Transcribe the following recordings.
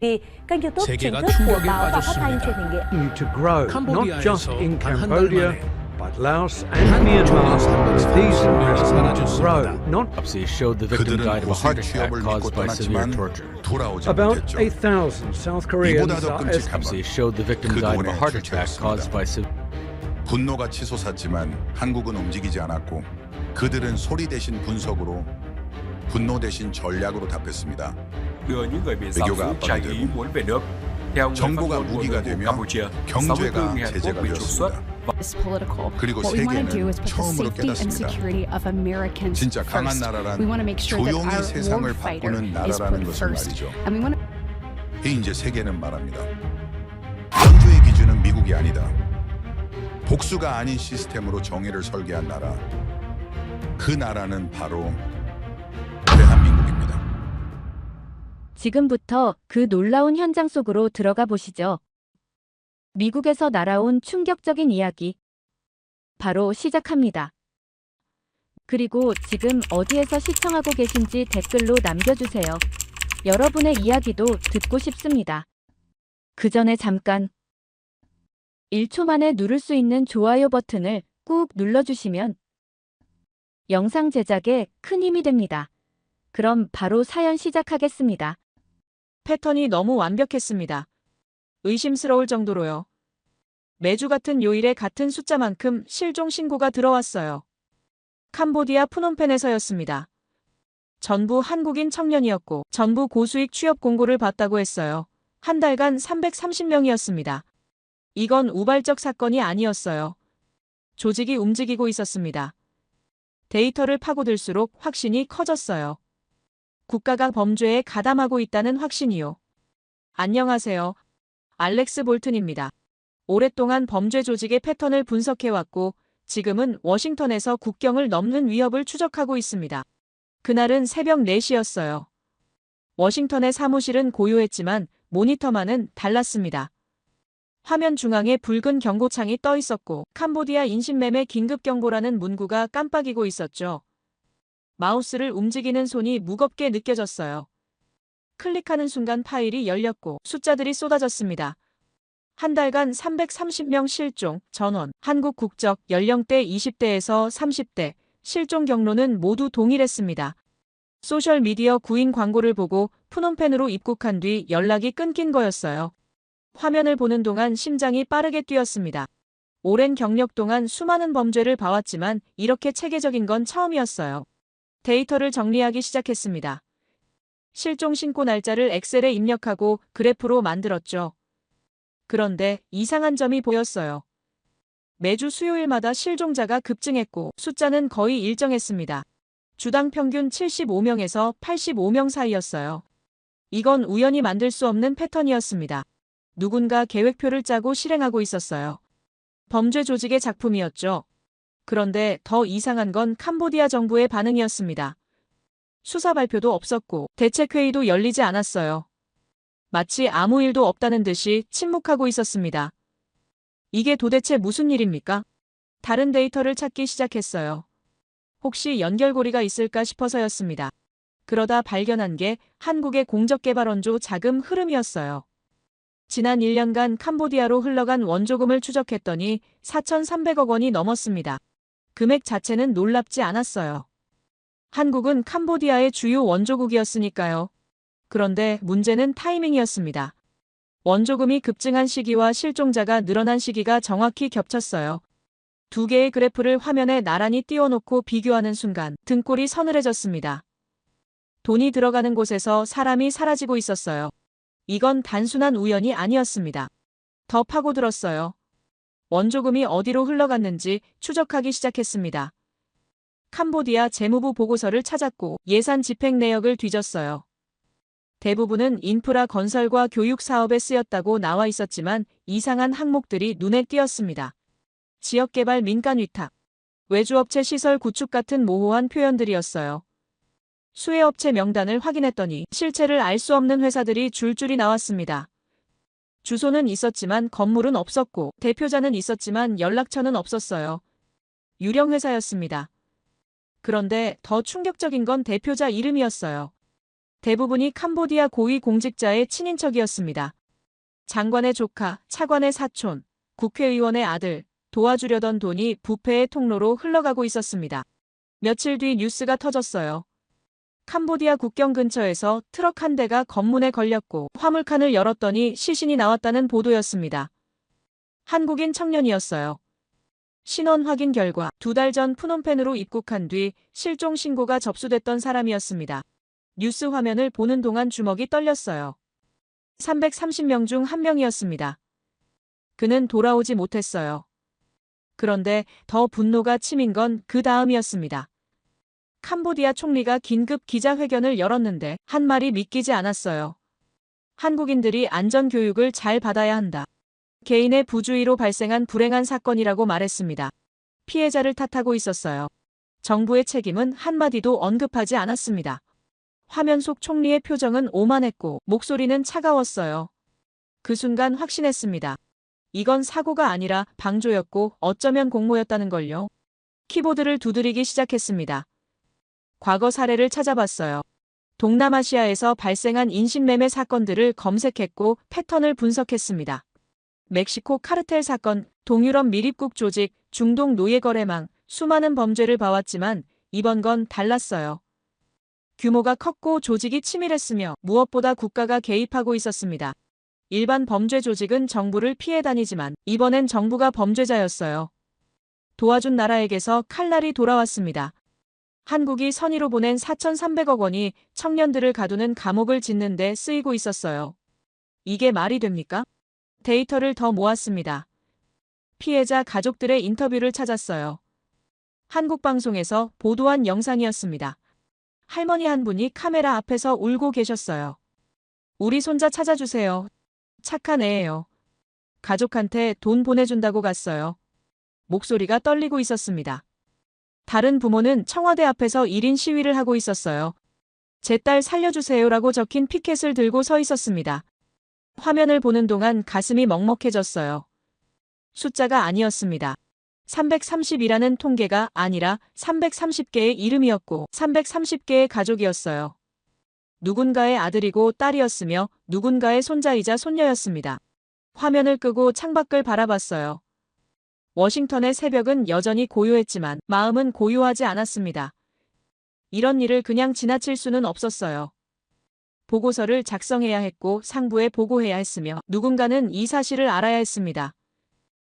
kênh YouTube chính 세계가 thức của 충격에 báo và phát thanh 빠졌습니다. truyền hình điện. continue to grow, not just 캄보디아에서 in 단 한 달 Cambodia, 만에 but Laos and Myanmar. These 명이 continue to grow, 사라졌습니다. not Autopsy showed the victim 그들은 died of a 고술 heart attack 취업을 믿고 caused by severe 떠났지만 torture. 돌아오지 about 못했죠. 8,000 South Koreans 이보다 더 are 끔찍한 Autopsy 건 showed the victim died of a heart attack caused by 분노가 치솟았지만 한국은 움직이지 않았고 그들은 소리 대신 분석으로 분노 대신 전략으로 답했습니다. đưa những người bị giam 외교가 giữ trái ý 압박이 muốn về nước. Theo người phát 정보가 ngôn của 무기가 nội vụ 되며 Campuchia, 경제가 64 người Hàn Quốc 제재가 bị trục xuất. 되었습니다. Is political. 그리고 What we want to do 세계는 is put the 처음으로 safety and 깨닫습니다. security of Americans 진짜 강한 first. 나라란 We want to make sure that 조용히 our 세상을 war fighter 바꾸는 is 나라라는 put 것을 first. 말이죠. And we want to 이제 세계는 말합니다. 민주의 기준은 미국이 아니다. 복수가 아닌 시스템으로 정의를 설계한 나라. 그 나라는 바로 대한민국입니다. 지금부터 그 놀라운 현장 속으로 들어가 보시죠. 미국에서 날아온 충격적인 이야기. 바로 시작합니다. 그리고 지금 어디에서 시청하고 계신지 댓글로 남겨주세요. 여러분의 이야기도 듣고 싶습니다. 그 전에 잠깐 1초 만에 누를 수 있는 좋아요 버튼을 꾹 눌러주시면 영상 제작에 큰 힘이 됩니다. 그럼 바로 사연 시작하겠습니다. 패턴이 너무 완벽했습니다. 의심스러울 정도로요. 매주 같은 요일에 같은 숫자만큼 실종 신고가 들어왔어요. 캄보디아 프놈펜에서였습니다. 전부 한국인 청년이었고 전부 고수익 취업 공고를 받다고 했어요. 한 달간 330명이었습니다. 이건 우발적 사건이 아니었어요. 조직이 움직이고 있었습니다. 데이터를 파고들수록 확신이 커졌어요. 국가가 범죄에 가담하고 있다는 확신이요. 안녕하세요. 알렉스 볼튼입니다. 오랫동안 범죄 조직의 패턴을 분석해왔고 지금은 워싱턴에서 국경을 넘는 위협을 추적하고 있습니다. 그날은 새벽 4시였어요. 워싱턴의 사무실은 고요했지만 모니터만은 달랐습니다. 화면 중앙에 붉은 경고창이 떠 있었고 캄보디아 인신매매 긴급경보라는 문구가 깜빡이고 있었죠. 마우스를 움직이는 손이 무겁게 느껴졌어요. 클릭하는 순간 파일이 열렸고 숫자들이 쏟아졌습니다. 한 달간 330명 실종, 전원, 한국 국적, 연령대 20대에서 30대, 실종 경로는 모두 동일했습니다. 소셜미디어 구인 광고를 보고 프놈펜으로 입국한 뒤 연락이 끊긴 거였어요. 화면을 보는 동안 심장이 빠르게 뛰었습니다. 오랜 경력 동안 수많은 범죄를 봐왔지만 이렇게 체계적인 건 처음이었어요. 데이터를 정리하기 시작했습니다. 실종 신고 날짜를 엑셀에 입력하고 그래프로 만들었죠. 그런데 이상한 점이 보였어요. 매주 수요일마다 실종자가 급증했고 숫자는 거의 일정했습니다. 주당 평균 75명에서 85명 사이였어요. 이건 우연히 만들 수 없는 패턴이었습니다. 누군가 계획표를 짜고 실행하고 있었어요. 범죄 조직의 작품이었죠. 그런데 더 이상한 건 캄보디아 정부의 반응이었습니다. 수사 발표도 없었고 대책회의도 열리지 않았어요. 마치 아무 일도 없다는 듯이 침묵하고 있었습니다. 이게 도대체 무슨 일입니까? 다른 데이터를 찾기 시작했어요. 혹시 연결고리가 있을까 싶어서였습니다. 그러다 발견한 게 한국의 공적개발원조 자금 흐름이었어요. 지난 1년간 캄보디아로 흘러간 원조금을 추적했더니 4,300억 원이 넘었습니다. 금액 자체는 놀랍지 않았어요. 한국은 캄보디아의 주요 원조국이었으니까요. 그런데 문제는 타이밍이었습니다. 원조금이 급증한 시기와 실종자가 늘어난 시기가 정확히 겹쳤어요. 두 개의 그래프를 화면에 나란히 띄워놓고 비교하는 순간 등골이 서늘해졌습니다. 돈이 들어가는 곳에서 사람이 사라지고 있었어요. 이건 단순한 우연이 아니었습니다. 더 파고들었어요. 원조금이 어디로 흘러갔는지 추적하기 시작했습니다. 캄보디아 재무부 보고서를 찾았고 예산 집행 내역을 뒤졌어요. 대부분은 인프라 건설과 교육 사업에 쓰였다고 나와 있었지만 이상한 항목들이 눈에 띄었습니다. 지역개발 민간 위탁, 외주업체 시설 구축 같은 모호한 표현들이었어요. 수혜업체 명단을 확인했더니 실체를 알 수 없는 회사들이 줄줄이 나왔습니다. 주소는 있었지만 건물은 없었고 대표자는 있었지만 연락처는 없었어요. 유령 회사였습니다. 그런데 더 충격적인 건 대표자 이름이었어요. 대부분이 캄보디아 고위 공직자의 친인척이었습니다. 장관의 조카, 차관의 사촌, 국회의원의 아들, 도와주려던 돈이 부패의 통로로 흘러가고 있었습니다. 며칠 뒤 뉴스가 터졌어요. 캄보디아 국경 근처에서 트럭 한 대가 검문에 걸렸고 화물칸을 열었더니 시신이 나왔다는 보도였습니다. 한국인 청년이었어요. 신원 확인 결과 2달 전 푸놈펜으로 입국한 뒤 실종 신고가 접수됐던 사람이었습니다. 뉴스 화면을 보는 동안 주먹이 떨렸어요. 330명 중 한 명이었습니다. 그는 돌아오지 못했어요. 그런데 더 분노가 치민 건 그 다음이었습니다. 캄보디아 총리가 긴급 기자회견을 열었는데 한 말이 믿기지 않았어요. 한국인들이 안전교육을 잘 받아야 한다. 개인의 부주의로 발생한 불행한 사건이라고 말했습니다. 피해자를 탓하고 있었어요. 정부의 책임은 한마디도 언급하지 않았습니다. 화면 속 총리의 표정은 오만했고 목소리는 차가웠어요. 그 순간 확신했습니다. 이건 사고가 아니라 방조였고 어쩌면 공모였다는 걸요. 키보드를 두드리기 시작했습니다. 과거 사례를 찾아봤어요. 동남아시아에서 발생한 인신매매 사건들을 검색했고 패턴을 분석했습니다. 멕시코 카르텔 사건, 동유럽 밀입국 조직, 중동 노예거래망, 수많은 범죄를 봐왔지만 이번 건 달랐어요. 규모가 컸고 조직이 치밀했으며 무엇보다 국가가 개입하고 있었습니다. 일반 범죄 조직은 정부를 피해 다니지만 이번엔 정부가 범죄자였어요. 도와준 나라에게서 칼날이 돌아왔습니다. 한국이 선의로 보낸 4,300억 원이 청년들을 가두는 감옥을 짓는 데 쓰이고 있었어요. 이게 말이 됩니까? 데이터를 더 모았습니다. 피해자 가족들의 인터뷰를 찾았어요. 한국 방송에서 보도한 영상이었습니다. 할머니 한 분이 카메라 앞에서 울고 계셨어요. 우리 손자 찾아주세요. 착한 애예요. 가족한테 돈 보내준다고 갔어요. 목소리가 떨리고 있었습니다. 다른 부모는 청와대 앞에서 1인 시위를 하고 있었어요. 제 딸 살려주세요라고 적힌 피켓을 들고 서 있었습니다. 화면을 보는 동안 가슴이 먹먹해졌어요. 숫자가 아니었습니다. 330이라는 통계가 아니라 330개의 이름이었고 330개의 가족이었어요. 누군가의 아들이고 딸이었으며 누군가의 손자이자 손녀였습니다. 화면을 끄고 창밖을 바라봤어요. 워싱턴의 새벽은 여전히 고요했지만 마음은 고요하지 않았습니다. 이런 일을 그냥 지나칠 수는 없었어요. 보고서를 작성해야 했고 상부에 보고해야 했으며 누군가는 이 사실을 알아야 했습니다.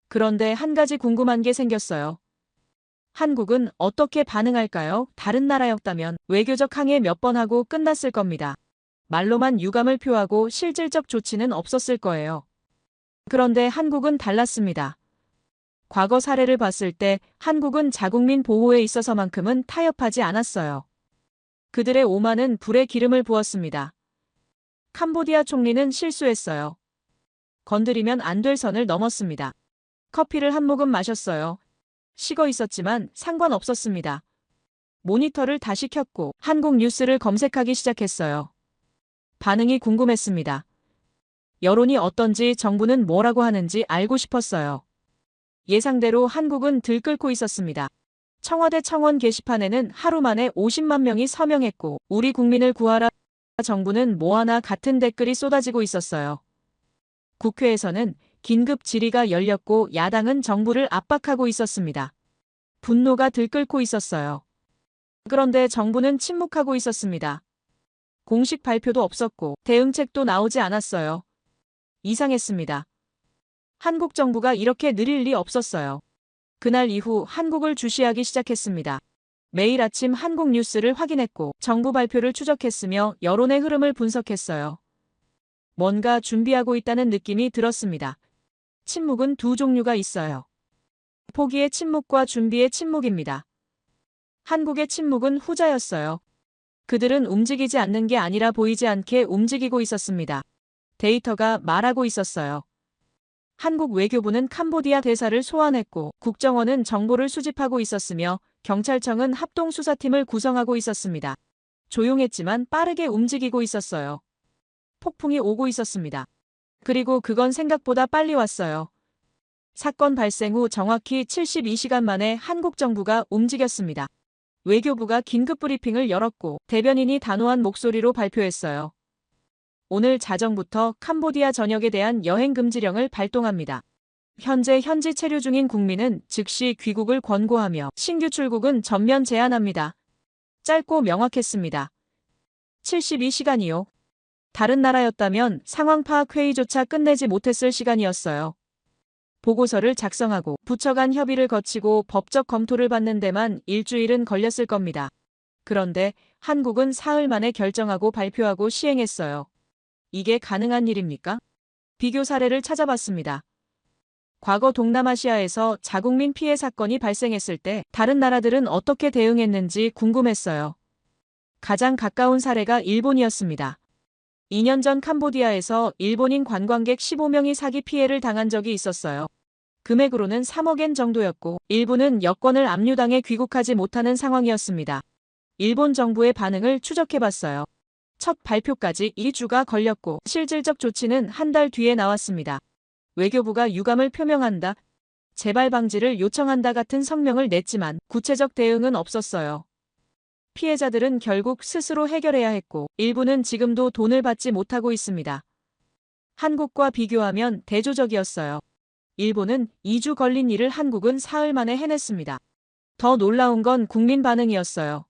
그런데 한 가지 궁금한 게 생겼어요. 한국은 어떻게 반응할까요? 다른 나라였다면 외교적 항해 몇 번 하고 끝났을 겁니다. 말로만 유감을 표하고 실질적 조치는 없었을 거예요. 그런데 한국은 달랐습니다. 과거 사례를 봤을 때 한국은 자국민 보호에 있어서만큼은 타협하지 않았어요. 그들의 오만은 불에 기름을 부었습니다. 캄보디아 총리는 실수했어요. 건드리면 안 될 선을 넘었습니다. 커피를 한 모금 마셨어요. 식어 있었지만 상관없었습니다. 모니터를 다시 켰고 한국 뉴스를 검색하기 시작했어요. 반응이 궁금했습니다. 여론이 어떤지 정부는 뭐라고 하는지 알고 싶었어요. 예상대로 한국은 들끓고 있었습니다. 청와대 청원 게시판에는 하루 만에 50만 명이 서명했고 우리 국민을 구하라 정부는 뭐하나 같은 댓글이 쏟아지고 있었어요. 국회에서는 긴급 질의가 열렸고 야당은 정부를 압박하고 있었습니다. 분노가 들끓고 있었어요. 그런데 정부는 침묵하고 있었습니다. 공식 발표도 없었고 대응책도 나오지 않았어요. 이상했습니다. 한국 정부가 이렇게 느릴 리 없었어요. 그날 이후 한국을 주시하기 시작했습니다. 매일 아침 한국 뉴스를 확인했고 정부 발표를 추적했으며 여론의 흐름을 분석했어요. 뭔가 준비하고 있다는 느낌이 들었습니다. 침묵은 두 종류가 있어요. 포기의 침묵과 준비의 침묵입니다. 한국의 침묵은 후자였어요. 그들은 움직이지 않는 게 아니라 보이지 않게 움직이고 있었습니다. 데이터가 말하고 있었어요. 한국 외교부는 캄보디아 대사를 소환했고 국정원은 정보를 수집하고 있었으며 경찰청은 합동수사팀을 구성하고 있었습니다. 조용했지만 빠르게 움직이고 있었어요. 폭풍이 오고 있었습니다. 그리고 그건 생각보다 빨리 왔어요. 사건 발생 후 정확히 72시간 만에 한국 정부가 움직였습니다. 외교부가 긴급 브리핑을 열었고 대변인이 단호한 목소리로 발표했어요. 오늘 자정부터 캄보디아 전역에 대한 여행 금지령을 발동합니다. 현재 현지 체류 중인 국민은 즉시 귀국을 권고하며 신규 출국은 전면 제한합니다. 짧고 명확했습니다. 72시간이요. 다른 나라였다면 상황 파악 회의조차 끝내지 못했을 시간이었어요. 보고서를 작성하고 부처 간 협의를 거치고 법적 검토를 받는 데만 일주일은 걸렸을 겁니다. 그런데 한국은 사흘 만에 결정하고 발표하고 시행했어요. 이게 가능한 일입니까? 비교 사례를 찾아봤습니다. 과거 동남아시아에서 자국민 피해 사건이 발생했을 때 다른 나라들은 어떻게 대응했는지 궁금했어요. 가장 가까운 사례가 일본이었습니다. 2년 전 캄보디아에서 일본인 관광객 15명이 사기 피해를 당한 적이 있었어요. 금액으로는 3억 엔 정도였고 일부는 여권을 압류당해 귀국하지 못하는 상황이었습니다. 일본 정부의 반응을 추적해봤어요. 첫 발표까지 2주가 걸렸고 실질적 조치는 한 달 뒤에 나왔습니다. 외교부가 유감을 표명한다, 재발 방지를 요청한다 같은 성명을 냈지만 구체적 대응은 없었어요. 피해자들은 결국 스스로 해결해야 했고 일부는 지금도 돈을 받지 못하고 있습니다. 한국과 비교하면 대조적이었어요. 일본은 2주 걸린 일을 한국은 사흘 만에 해냈습니다. 더 놀라운 건 국민 반응이었어요.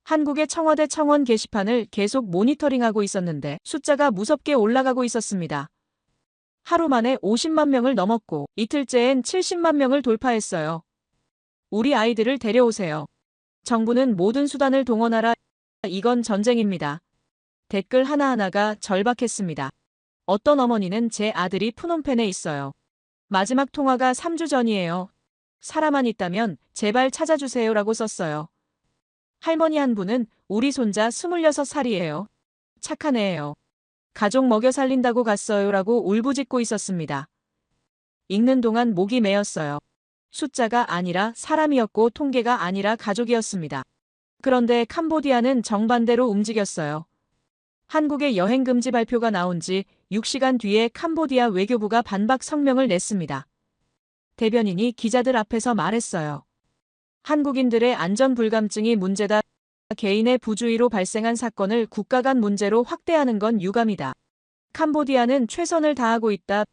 한국의 청와대 청원 게시판을 계속 모니터링하고 있었는데 숫자가 무섭게 올라가고 있었습니다. 하루 만에 50만 명을 넘었고 이틀째엔 70만 명을 돌파했어요. 우리 아이들을 데려오세요. 정부는 모든 수단을 동원하라. 이건 전쟁입니다. 댓글 하나하나가 절박했습니다. 어떤 어머니는 제 아들이 푸놈펜에 있어요. 마지막 통화가 3주 전이에요. 사람만 있다면 제발 찾아주세요라고 썼어요. 할머니 한 분은 우리 손자 26살이에요. 착한 애예요. 가족 먹여 살린다고 갔어요라고 울부짖고 있었습니다. 읽는 동안 목이 메었어요. 숫자가 아니라 사람이었고 통계가 아니라 가족이었습니다. 그런데 캄보디아는 정반대로 움직였어요. 한국의 여행 금지 발표가 나온 지 6시간 뒤에 캄보디아 외교부가 반박 성명을 냈습니다. 대변인이 기자들 앞에서 말했어요. 한국인들의 안전 불감증이 문제다. 개인의 부주의로 발생한 사건을 국가 간 문제로 확대하는 건 유감이다. 캄보디아는 최선을 다하고 있다.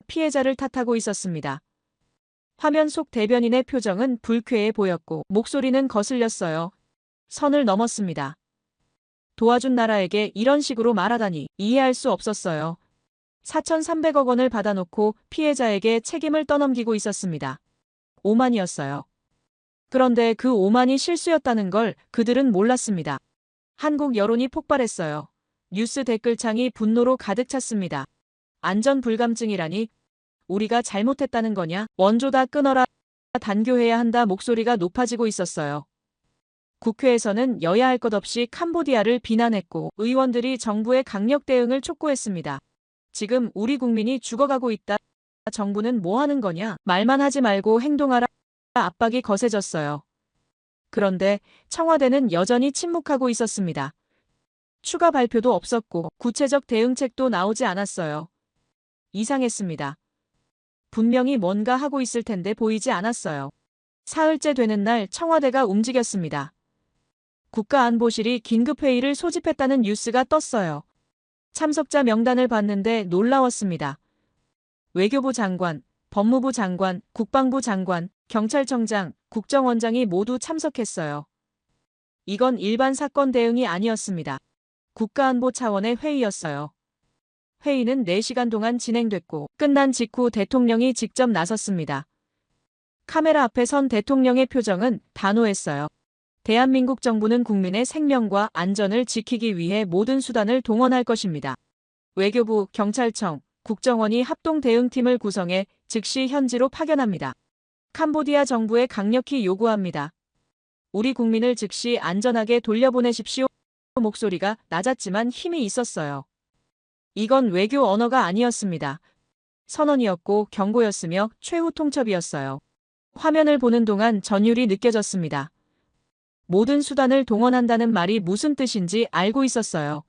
피해자를 탓하고 있었습니다. 화면 속 대변인의 표정은 불쾌해 보였고 목소리는 거슬렸어요. 선을 넘었습니다. 도와준 나라에게 이런 식으로 말하다니 이해할 수 없었어요. 4,300억 원을 받아놓고 피해자에게 책임을 떠넘기고 있었습니다. 오만이었어요. 그런데 그 오만이 실수였다는 걸 그들은 몰랐습니다. 한국 여론이 폭발했어요. 뉴스 댓글창이 분노로 가득 찼습니다. 안전 불감증이라니? 우리가 잘못했다는 거냐? 원조 다 끊어라. 단교해야 한다. 목소리가 높아지고 있었어요. 국회에서는 여야 할 것 없이 캄보디아를 비난했고 의원들이 정부의 강력 대응을 촉구했습니다. 지금 우리 국민이 죽어가고 있다. 정부는 뭐 하는 거냐? 말만 하지 말고 행동하라. 압박이 거세졌어요. 그런데 청와대는 여전히 침묵하고 있었습니다. 추가 발표도 없었고 구체적 대응책도 나오지 않았어요. 이상했습니다. 분명히 뭔가 하고 있을 텐데 보이지 않았어요. 사흘째 되는 날 청와대가 움직였습니다. 국가안보실이 긴급회의를 소집했다는 뉴스가 떴어요. 참석자 명단을 봤는데 놀라웠습니다. 외교부 장관, 법무부 장관, 국방부 장관, 경찰청장, 국정원장이 모두 참석했어요. 이건 일반 사건 대응이 아니었습니다. 국가안보 차원의 회의였어요. 회의는 4시간 동안 진행됐고 끝난 직후 대통령이 직접 나섰습니다. 카메라 앞에 선 대통령의 표정은 단호했어요. 대한민국 정부는 국민의 생명과 안전을 지키기 위해 모든 수단을 동원할 것입니다. 외교부, 경찰청, 국정원이 합동 대응팀을 구성해 즉시 현지로 파견합니다. 캄보디아 정부에 강력히 요구합니다. 우리 국민을 즉시 안전하게 돌려보내십시오. 목소리가 낮았지만 힘이 있었어요. 이건 외교 언어가 아니었습니다. 선언이었고 경고였으며 최후 통첩이었어요. 화면을 보는 동안 전율이 느껴졌습니다. 모든 수단을 동원한다는 말이 무슨 뜻인지 알고 있었어요.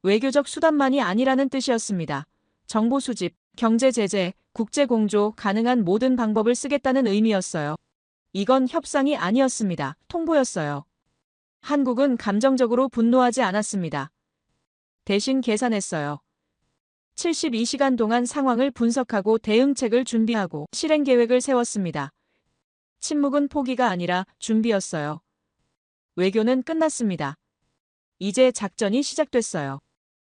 외교적 수단만이 아니라는 뜻이었습니다. 정보 수집, 경제 제재, 국제 공조, 가능한 모든 방법을 쓰겠다는 의미였어요. 이건 협상이 아니었습니다. 통보였어요. 한국은 감정적으로 분노하지 않았습니다. 대신 계산했어요. 72시간 동안 상황을 분석하고 대응책을 준비하고 실행 계획을 세웠습니다. 침묵은 포기가 아니라 준비였어요. 외교는 끝났습니다. 이제 작전이 시작됐어요.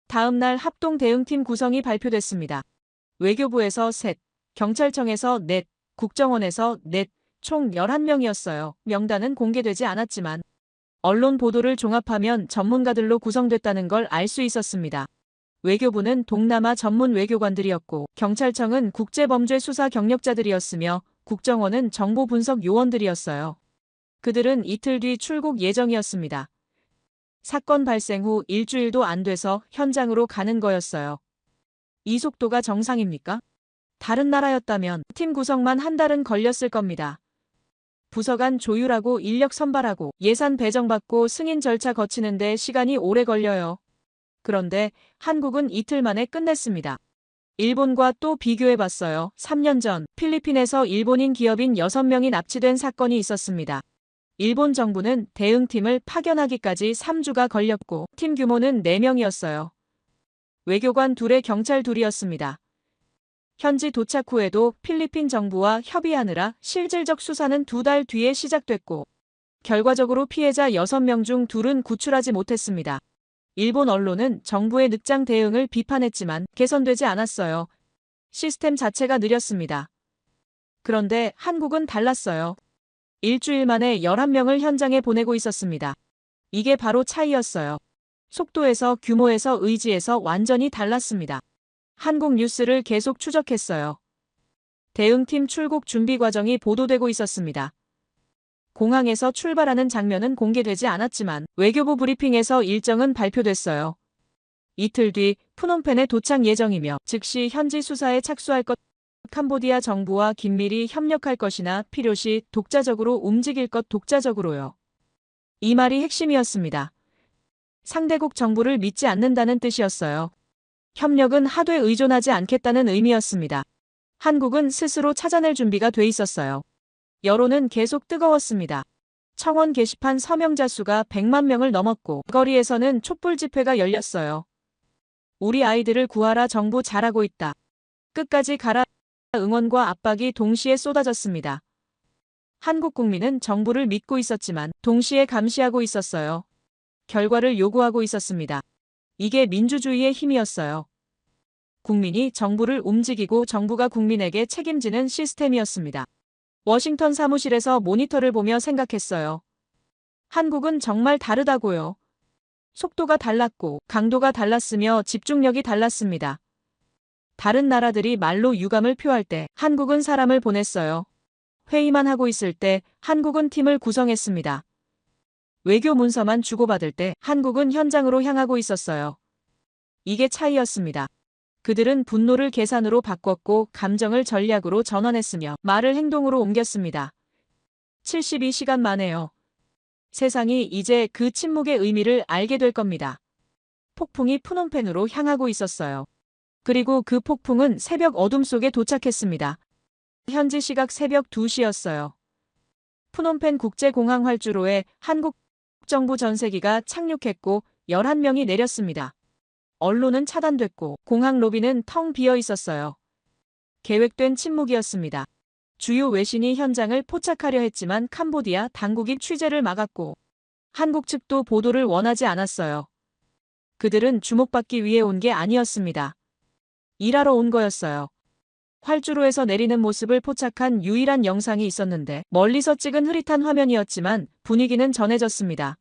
다음 날 합동 대응팀 구성이 발표됐습니다. 외교부에서 셋, 경찰청에서 넷, 국정원에서 넷, 총 11명이었어요. 명단은 공개되지 않았지만 언론 보도를 종합하면 전문가들로 구성됐다는 걸 알 수 있었습니다. 외교부는 동남아 전문 외교관들이었고 경찰청은 국제범죄 수사 경력자들이었으며 국정원은 정보 분석 요원들이었어요. 그들은 이틀 뒤 출국 예정이었습니다. 사건 발생 후 일주일도 안 돼서 현장으로 가는 거였어요. 이 속도가 정상입니까? 다른 나라였다면 팀 구성만 한 달은 걸렸을 겁니다. 부서 간 조율하고 인력 선발하고 예산 배정받고 승인 절차 거치는데 시간이 오래 걸려요. 그런데 한국은 이틀 만에 끝냈습니다. 일본과 또 비교해봤어요. 3년 전 필리핀에서 일본인 기업인 6명이 납치된 사건이 있었습니다. 일본 정부는 대응팀을 파견하기까지 3주가 걸렸고 팀 규모는 4명이었어요. 외교관 2에 경찰 2이었습니다. 현지 도착 후에도 필리핀 정부와 협의하느라 실질적 수사는 2달 뒤에 시작됐고 결과적으로 피해자 6명 중 2은 구출하지 못했습니다. 일본 언론은 정부의 늑장 대응을 비판했지만 개선되지 않았어요. 시스템 자체가 느렸습니다. 그런데 한국은 달랐어요. 일주일 만에 11명을 현장에 보내고 있었습니다. 이게 바로 차이였어요. 속도에서 규모에서 의지에서 완전히 달랐습니다. 한국 뉴스를 계속 추적했어요. 대응팀 출국 준비 과정이 보도되고 있었습니다. 공항에서 출발하는 장면은 공개되지 않았지만 외교부 브리핑에서 일정은 발표됐어요. 이틀 뒤 푸놈펜에 도착 예정이며 즉시 현지 수사에 착수할 것, 캄보디아 정부와 긴밀히 협력할 것이나 필요시 독자적으로 움직일 것 독자적으로요. 이 말이 핵심이었습니다. 상대국 정부를 믿지 않는다는 뜻이었어요. 협력은 하되 의존하지 않겠다는 의미였습니다. 한국은 스스로 찾아낼 준비가 돼 있었어요. 여론은 계속 뜨거웠습니다. 청원 게시판 서명자 수가 100만 명을 넘었고 거리에서는 촛불 집회가 열렸어요. 우리 아이들을 구하라, 정부 잘하고 있다. 끝까지 가라. 응원과 압박이 동시에 쏟아졌습니다. 한국 국민은 정부를 믿고 있었지만 동시에 감시하고 있었어요. 결과를 요구하고 있었습니다. 이게 민주주의의 힘이었어요. 국민이 정부를 움직이고 정부가 국민에게 책임지는 시스템이었습니다. 워싱턴 사무실에서 모니터를 보며 생각했어요. 한국은 정말 다르다고요. 속도가 달랐고 강도가 달랐으며 집중력이 달랐습니다. 다른 나라들이 말로 유감을 표할 때 한국은 사람을 보냈어요. 회의만 하고 있을 때 한국은 팀을 구성했습니다. 외교 문서만 주고받을 때 한국은 현장으로 향하고 있었어요. 이게 차이였습니다. 그들은 분노를 계산으로 바꿨고 감정을 전략으로 전환했으며 말을 행동으로 옮겼습니다. 72시간 만에요. 세상이 이제 그 침묵의 의미를 알게 될 겁니다. 폭풍이 푸놈펜으로 향하고 있었어요. 그리고 그 폭풍은 새벽 어둠 속에 도착했습니다. 현지 시각 새벽 2시였어요. 푸놈펜 국제공항 활주로에 한국 정부 전세기가 착륙했고 11명이 내렸습니다. 언론은 차단됐고 공항 로비는 텅 비어 있었어요. 계획된 침묵이었습니다. 주요 외신이 현장을 포착하려 했지만 캄보디아 당국이 취재를 막았고 한국 측도 보도를 원하지 않았어요. 그들은 주목받기 위해 온 게 아니었습니다. 일하러 온 거였어요. 활주로에서 내리는 모습을 포착한 유일한 영상이 있었는데 멀리서 찍은 흐릿한 화면이었지만 분위기는 전해졌습니다.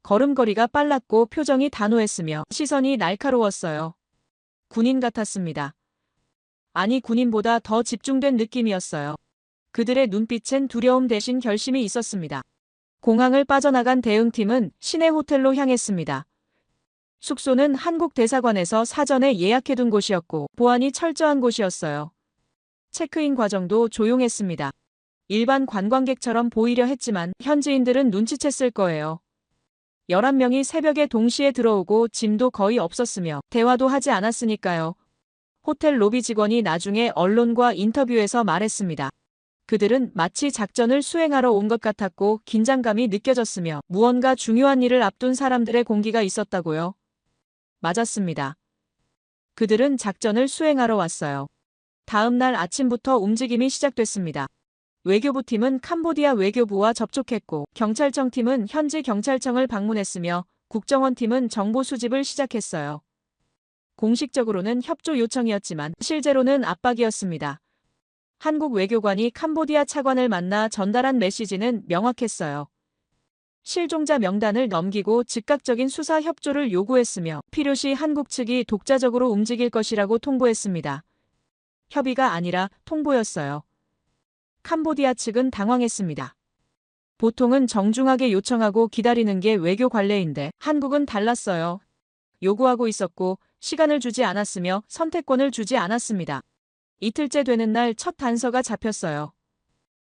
걸음걸이가 빨랐고 표정이 단호했으며 시선이 날카로웠어요. 군인 같았습니다. 아니, 군인보다 더 집중된 느낌이었어요. 그들의 눈빛엔 두려움 대신 결심이 있었습니다. 공항을 빠져나간 대응팀은 시내 호텔로 향했습니다. 숙소는 한국 대사관에서 사전에 예약해둔 곳이었고 보안이 철저한 곳이었어요. 체크인 과정도 조용했습니다. 일반 관광객처럼 보이려 했지만 현지인들은 눈치챘을 거예요. 11명이 새벽에 동시에 들어오고 짐도 거의 없었으며 대화도 하지 않았으니까요. 호텔 로비 직원이 나중에 언론과 인터뷰에서 말했습니다. 그들은 마치 작전을 수행하러 온 것 같았고 긴장감이 느껴졌으며 무언가 중요한 일을 앞둔 사람들의 공기가 있었다고요. 맞았습니다. 그들은 작전을 수행하러 왔어요. 다음 날 아침부터 움직임이 시작됐습니다. 외교부 팀은 캄보디아 외교부와 접촉했고 경찰청 팀은 현지 경찰청을 방문했으며 국정원 팀은 정보 수집을 시작했어요. 공식적으로는 협조 요청이었지만 실제로는 압박이었습니다. 한국 외교관이 캄보디아 차관을 만나 전달한 메시지는 명확했어요. 실종자 명단을 넘기고 즉각적인 수사 협조를 요구했으며 필요시 한국 측이 독자적으로 움직일 것이라고 통보했습니다. 협의가 아니라 통보였어요. 캄보디아 측은 당황했습니다. 보통은 정중하게 요청하고 기다리는 게 외교 관례인데 한국은 달랐어요. 요구하고 있었고 시간을 주지 않았으며 선택권을 주지 않았습니다. 이틀째 되는 날 첫 단서가 잡혔어요.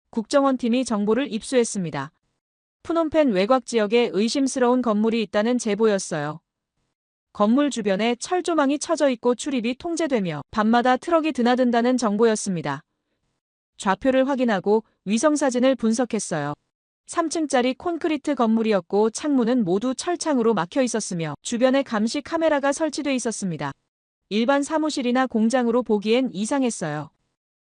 국정원 팀이 정보를 입수했습니다. 푸놈펜 외곽 지역에 의심스러운 건물이 있다는 제보였어요. 건물 주변에 철조망이 쳐져 있고 출입이 통제되며 밤마다 트럭이 드나든다는 정보였습니다. 좌표를 확인하고 위성사진을 분석했어요. 3층짜리 콘크리트 건물이었고 창문은 모두 철창으로 막혀 있었으며 주변에 감시 카메라가 설치돼 있었습니다. 일반 사무실이나 공장으로 보기엔 이상했어요.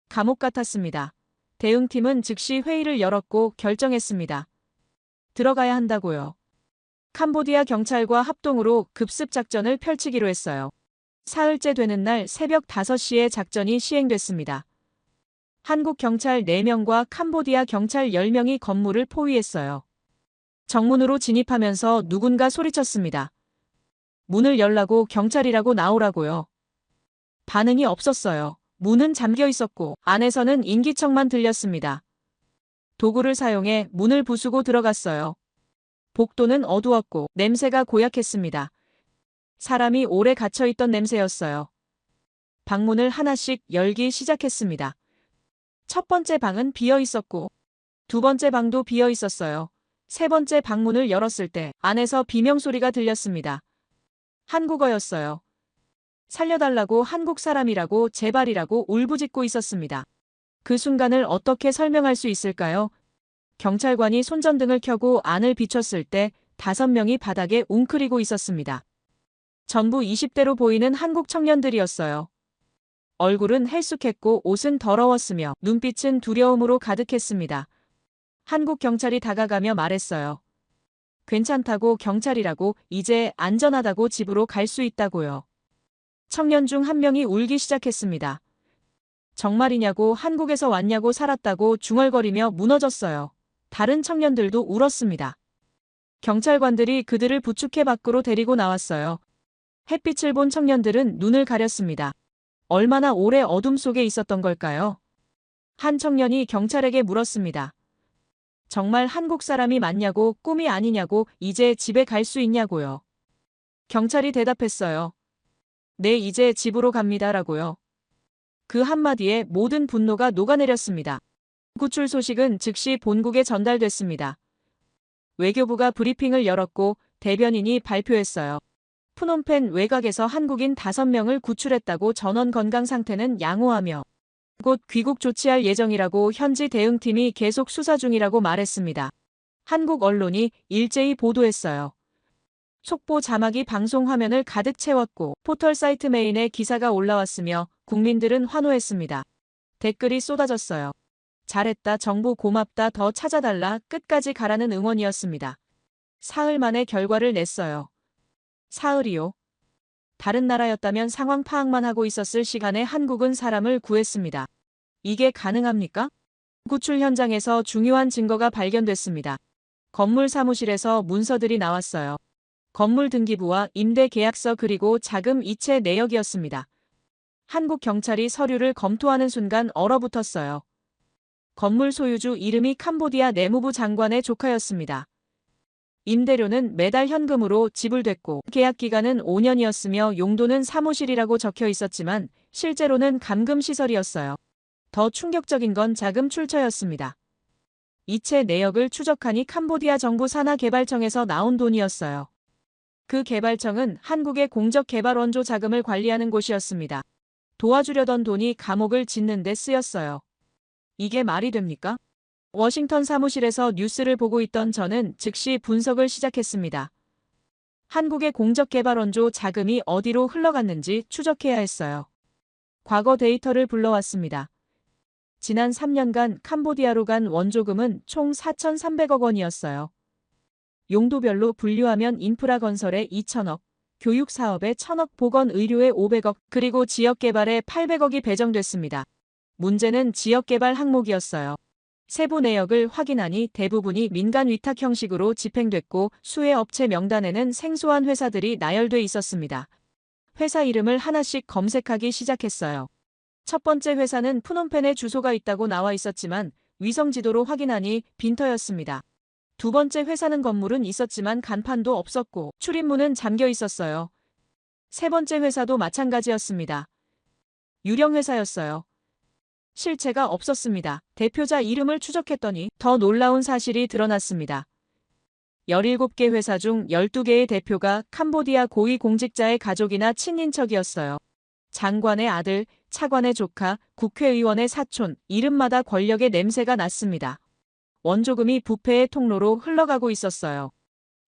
감옥 같았습니다. 대응팀은 즉시 회의를 열었고 결정했습니다. 들어가야 한다고요. 캄보디아 경찰과 합동으로 급습 작전을 펼치기로 했어요. 사흘째 되는 날 새벽 5시에 작전이 시행됐습니다. 한국 경찰 4명과 캄보디아 경찰 10명이 건물을 포위했어요. 정문으로 진입하면서 누군가 소리쳤습니다. 문을 열라고 경찰이라고 나오라고요. 반응이 없었어요. 문은 잠겨 있었고 안에서는 인기척만 들렸습니다. 도구를 사용해 문을 부수고 들어갔어요. 복도는 어두웠고 냄새가 고약했습니다. 사람이 오래 갇혀있던 냄새였어요. 방문을 하나씩 열기 시작했습니다. 첫 번째 방은 비어 있었고 두 번째 방도 비어 있었어요. 세 번째 방문을 열었을 때 안에서 비명소리가 들렸습니다. 한국어였어요. 살려달라고 한국 사람이라고 제발이라고 울부짖고 있었습니다. 그 순간을 어떻게 설명할 수 있을까요? 경찰관이 손전등을 켜고 안을 비췄을 때 5명이 바닥에 웅크리고 있었습니다. 전부 20대로 보이는 한국 청년들이었어요. 얼굴은 헬쑥했고 옷은 더러웠으며 눈빛은 두려움으로 가득했습니다. 한국 경찰이 다가가며 말했어요. 괜찮다고 경찰이라고 이제 안전하다고 집으로 갈 수 있다고요. 청년 중 한 명이 울기 시작했습니다. 정말이냐고 한국에서 왔냐고 살았다고 중얼거리며 무너졌어요. 다른 청년들도 울었습니다. 경찰관들이 그들을 부축해 밖으로 데리고 나왔어요. 햇빛을 본 청년들은 눈을 가렸습니다. 얼마나 오래 어둠 속에 있었던 걸까요? 한 청년이 경찰에게 물었습니다. 정말 한국 사람이 맞냐고 꿈이 아니냐고 이제 집에 갈 수 있냐고요. 경찰이 대답했어요. 네, 이제 집으로 갑니다라고요. 그 한마디에 모든 분노가 녹아내렸습니다. 구출 소식은 즉시 본국에 전달됐습니다. 외교부가 브리핑을 열었고 대변인이 발표했어요. 푸놈펜 외곽에서 한국인 5명을 구출했다고 전원 건강 상태는 양호하며 곧 귀국 조치할 예정이라고 현지 대응팀이 계속 수사 중이라고 말했습니다. 한국 언론이 일제히 보도했어요. 속보 자막이 방송 화면을 가득 채웠고 포털 사이트 메인에 기사가 올라왔으며 국민들은 환호했습니다. 댓글이 쏟아졌어요. 잘했다, 정보 고맙다, 더 찾아달라, 끝까지 가라는 응원이었습니다. 사흘 만에 결과를 냈어요. 사흘이요. 다른 나라였다면 상황 파악만 하고 있었을 시간에 한국은 사람을 구했습니다. 이게 가능합니까? 구출 현장에서 중요한 증거가 발견됐습니다. 건물 사무실에서 문서들이 나왔어요. 건물 등기부와 임대 계약서 그리고 자금 이체 내역이었습니다. 한국 경찰이 서류를 검토하는 순간 얼어붙었어요. 건물 소유주 이름이 캄보디아 내무부 장관의 조카였습니다. 임대료는 매달 현금으로 지불됐고 계약 기간은 5년이었으며 용도는 사무실이라고 적혀 있었지만 실제로는 감금시설이었어요. 더 충격적인 건 자금 출처였습니다. 이체 내역을 추적하니 캄보디아 정부 산하개발청에서 나온 돈이었어요. 그 개발청은 한국의 공적개발원조 자금을 관리하는 곳이었습니다. 도와주려던 돈이 감옥을 짓는 데 쓰였어요. 이게 말이 됩니까? 워싱턴 사무실에서 뉴스를 보고 있던 저는 즉시 분석을 시작했습니다. 한국의 공적개발원조 자금이 어디로 흘러갔는지 추적해야 했어요. 과거 데이터를 불러왔습니다. 지난 3년간 캄보디아로 간 원조금은 총 4,300억 원이었어요. 용도별로 분류하면 인프라 건설에 2,000억, 교육 사업에 1,000억, 보건 의료에 500억, 그리고 지역개발에 800억이 배정됐습니다. 문제는 지역개발 항목이었어요. 세부 내역을 확인하니 대부분이 민간 위탁 형식으로 집행됐고 수혜 업체 명단에는 생소한 회사들이 나열돼 있었습니다. 회사 이름을 하나씩 검색하기 시작했어요. 첫 번째 회사는 푸놈펜에 주소가 있다고 나와 있었지만 위성 지도로 확인하니 빈터였습니다. 두 번째 회사는 건물은 있었지만 간판도 없었고 출입문은 잠겨 있었어요. 세 번째 회사도 마찬가지였습니다. 유령 회사였어요. 실체가 없었습니다. 대표자 이름을 추적했더니 더 놀라운 사실이 드러났습니다. 17개 회사 중 12개의 대표가 캄보디아 고위공직자의 가족이나 친인척이었어요. 장관의 아들, 차관의 조카, 국회의원의 사촌, 이름마다 권력의 냄새가 났습니다. 원조금이 부패의 통로로 흘러가고 있었어요.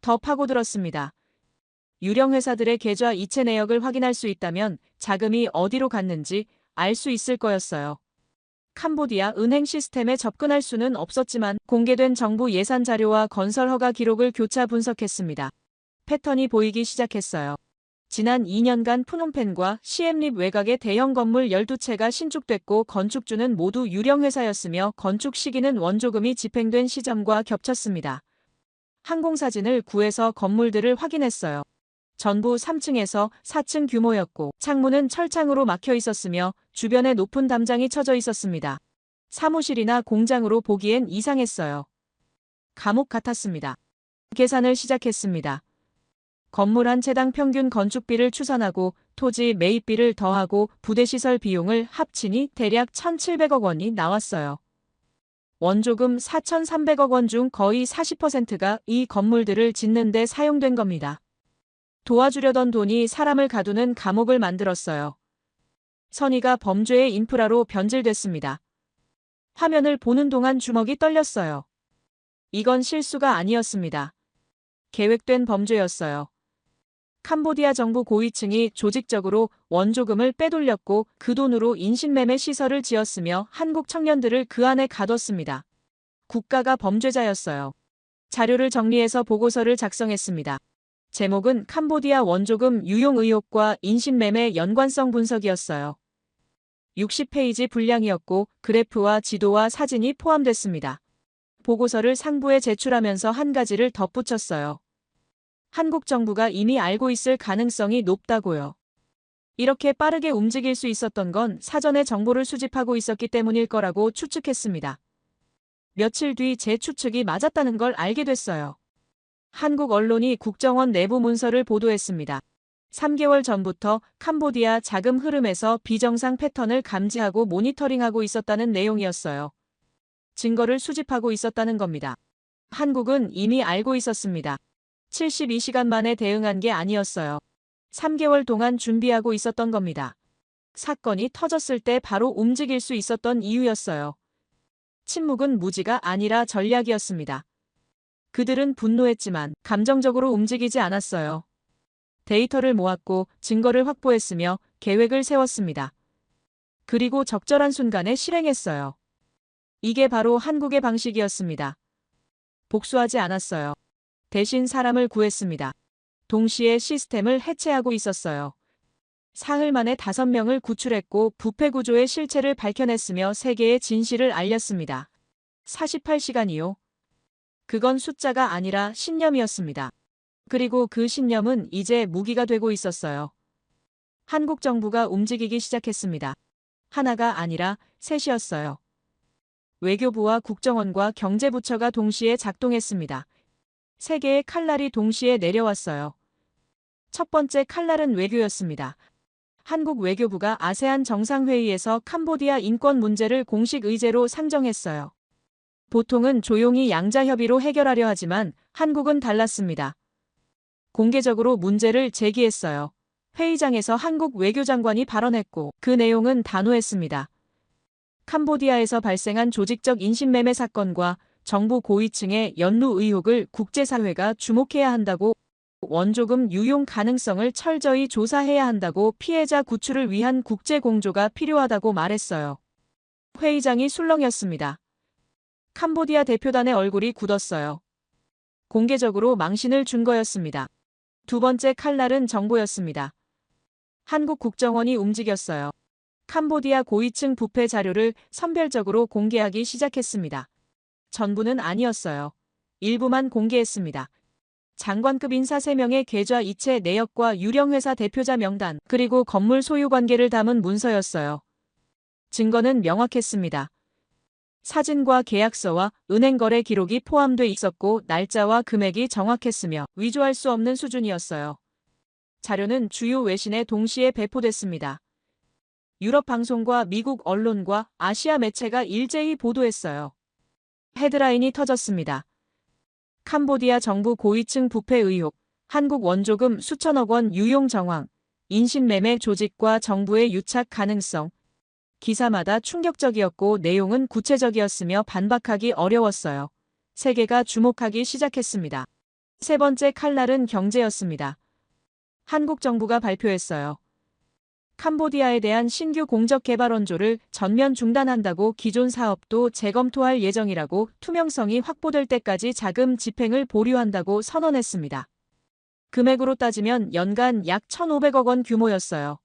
더 파고들었습니다. 유령 회사들의 계좌 이체 내역을 확인할 수 있다면 자금이 어디로 갔는지 알 수 있을 거였어요. 캄보디아 은행 시스템에 접근할 수는 없었지만 공개된 정부 예산 자료와 건설 허가 기록을 교차 분석했습니다. 패턴이 보이기 시작했어요. 지난 2년간 푸놈펜과 시엠립 외곽의 대형 건물 12채가 신축됐고 건축주는 모두 유령 회사였으며 건축 시기는 원조금이 집행된 시점과 겹쳤습니다. 항공사진을 구해서 건물들을 확인했어요. 전부 3층에서 4층 규모였고 창문은 철창으로 막혀 있었으며 주변에 높은 담장이 쳐져 있었습니다. 사무실이나 공장으로 보기엔 이상했어요. 감옥 같았습니다. 계산을 시작했습니다. 건물 한 채당 평균 건축비를 추산하고 토지 매입비를 더하고 부대시설 비용을 합치니 대략 1,700억 원이 나왔어요. 원조금 4,300억 원 중 거의 40%가 이 건물들을 짓는 데 사용된 겁니다. 도와주려던 돈이 사람을 가두는 감옥을 만들었어요. 선의가 범죄의 인프라로 변질됐습니다. 화면을 보는 동안 주먹이 떨렸어요. 이건 실수가 아니었습니다. 계획된 범죄였어요. 캄보디아 정부 고위층이 조직적으로 원조금을 빼돌렸고 그 돈으로 인신매매 시설을 지었으며 한국 청년들을 그 안에 가뒀습니다. 국가가 범죄자였어요. 자료를 정리해서 보고서를 작성했습니다. 제목은 캄보디아 원조금 유용 의혹과 인신매매 연관성 분석이었어요. 60페이지 분량이었고 그래프와 지도와 사진이 포함됐습니다. 보고서를 상부에 제출하면서 한 가지를 덧붙였어요. 한국 정부가 이미 알고 있을 가능성이 높다고요. 이렇게 빠르게 움직일 수 있었던 건 사전에 정보를 수집하고 있었기 때문일 거라고 추측했습니다. 며칠 뒤 제 추측이 맞았다는 걸 알게 됐어요. 한국 언론이 국정원 내부 문서를 보도했습니다. 3개월 전부터 캄보디아 자금 흐름에서 비정상 패턴을 감지하고 모니터링하고 있었다는 내용이었어요. 증거를 수집하고 있었다는 겁니다. 한국은 이미 알고 있었습니다. 72시간 만에 대응한 게 아니었어요. 3개월 동안 준비하고 있었던 겁니다. 사건이 터졌을 때 바로 움직일 수 있었던 이유였어요. 침묵은 무지가 아니라 전략이었습니다. 그들은 분노했지만 감정적으로 움직이지 않았어요. 데이터를 모았고 증거를 확보했으며 계획을 세웠습니다. 그리고 적절한 순간에 실행했어요. 이게 바로 한국의 방식이었습니다. 복수하지 않았어요. 대신 사람을 구했습니다. 동시에 시스템을 해체하고 있었어요. 사흘 만에 5명을 구출했고 부패 구조의 실체를 밝혀냈으며 세계에 진실을 알렸습니다. 48시간이요. 그건 숫자가 아니라 신념이었습니다. 그리고 그 신념은 이제 무기가 되고 있었어요. 한국 정부가 움직이기 시작했습니다. 하나가 아니라 셋이었어요. 외교부와 국정원과 경제부처가 동시에 작동했습니다. 3개의 칼날이 동시에 내려왔어요. 첫 번째 칼날은 외교였습니다. 한국 외교부가 아세안 정상회의에서 캄보디아 인권 문제를 공식 의제로 상정했어요. 보통은 조용히 양자협의로 해결하려 하지만 한국은 달랐습니다. 공개적으로 문제를 제기했어요. 회의장에서 한국 외교장관이 발언했고 그 내용은 단호했습니다. 캄보디아에서 발생한 조직적 인신매매 사건과 정부 고위층의 연루 의혹을 국제사회가 주목해야 한다고, 원조금 유용 가능성을 철저히 조사해야 한다고, 피해자 구출을 위한 국제 공조가 필요하다고 말했어요. 회의장이 술렁였습니다. 캄보디아 대표단의 얼굴이 굳었어요. 공개적으로 망신을 준 거였습니다. 두 번째 칼날은 정보였습니다. 한국 국정원이 움직였어요. 캄보디아 고위층 부패 자료를 선별적으로 공개하기 시작했습니다. 전부는 아니었어요. 일부만 공개했습니다. 장관급 인사 3명의 계좌 이체 내역과 유령회사 대표자 명단, 그리고 건물 소유 관계를 담은 문서였어요. 증거는 명확했습니다. 사진과 계약서와 은행 거래 기록이 포함돼 있었고 날짜와 금액이 정확했으며 위조할 수 없는 수준이었어요. 자료는 주요 외신에 동시에 배포됐습니다. 유럽 방송과 미국 언론과 아시아 매체가 일제히 보도했어요. 헤드라인이 터졌습니다. 캄보디아 정부 고위층 부패 의혹, 한국 원조금 수천억 원 유용 정황, 인신매매 조직과 정부의 유착 가능성. 기사마다 충격적이었고 내용은 구체적이었으며 반박하기 어려웠어요. 세계가 주목하기 시작했습니다. 세 번째 칼날은 경제였습니다. 한국 정부가 발표했어요. 캄보디아에 대한 신규 공적 개발 원조를 전면 중단한다고, 기존 사업도 재검토할 예정이라고, 투명성이 확보될 때까지 자금 집행을 보류한다고 선언했습니다. 금액으로 따지면 연간 약 1,500억 원 규모였어요.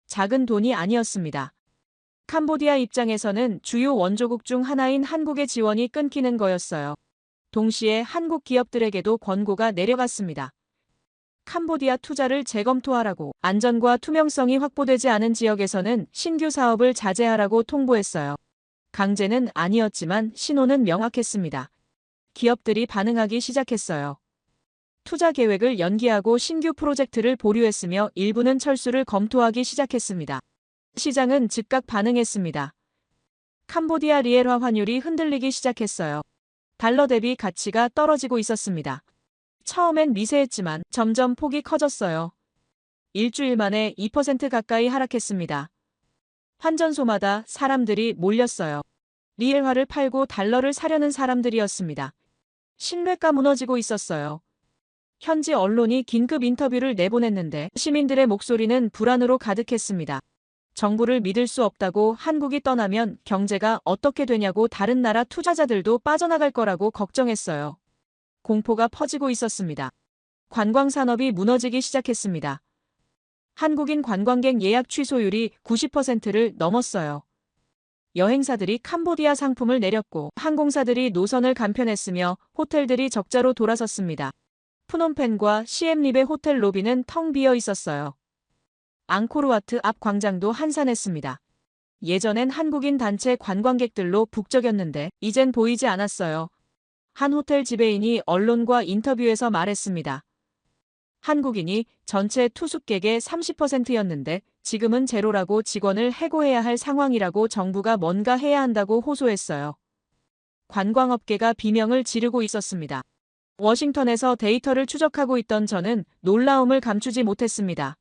작은 돈이 아니었습니다. 캄보디아 입장에서는 주요 원조국 중 하나인 한국의 지원이 끊기는 거였어요. 동시에 한국 기업들에게도 권고가 내려갔습니다. 캄보디아 투자를 재검토하라고, 안전과 투명성이 확보되지 않은 지역에서는 신규 사업을 자제하라고 통보했어요. 강제는 아니었지만 신호는 명확했습니다. 기업들이 반응하기 시작했어요. 투자 계획을 연기하고 신규 프로젝트를 보류했으며 일부는 철수를 검토하기 시작했습니다. 시장은 즉각 반응했습니다. 캄보디아 리엘화 환율이 흔들리기 시작했어요. 달러 대비 가치가 떨어지고 있었습니다. 처음엔 미세했지만 점점 폭이 커졌어요. 일주일 만에 2% 가까이 하락했습니다. 환전소마다 사람들이 몰렸어요. 리엘화를 팔고 달러를 사려는 사람들이었습니다. 신뢰가 무너지고 있었어요. 현지 언론이 긴급 인터뷰를 내보냈는데 시민들의 목소리는 불안으로 가득했습니다. 정부를 믿을 수 없다고, 한국이 떠나면 경제가 어떻게 되냐고, 다른 나라 투자자들도 빠져나갈 거라고 걱정했어요. 공포가 퍼지고 있었습니다. 관광산업이 무너지기 시작했습니다. 한국인 관광객 예약 취소율이 90%를 넘었어요. 여행사들이 캄보디아 상품을 내렸고 항공사들이 노선을 간편했으며 호텔들이 적자로 돌아섰습니다. 푸놈펜과 시엠립의 호텔 로비는 텅 비어 있었어요. 앙코르와트 앞 광장도 한산했습니다. 예전엔 한국인 단체 관광객들로 북적였는데 이젠 보이지 않았어요. 한 호텔 지배인이 언론과 인터뷰에서 말했습니다. 한국인이 전체 투숙객의 30%였는데 지금은 제로라고, 직원을 해고해야 할 상황이라고, 정부가 뭔가 해야 한다고 호소했어요. 관광업계가 비명을 지르고 있었습니다. 워싱턴에서 데이터를 추적하고 있던 저는 놀라움을 감추지 못했습니다.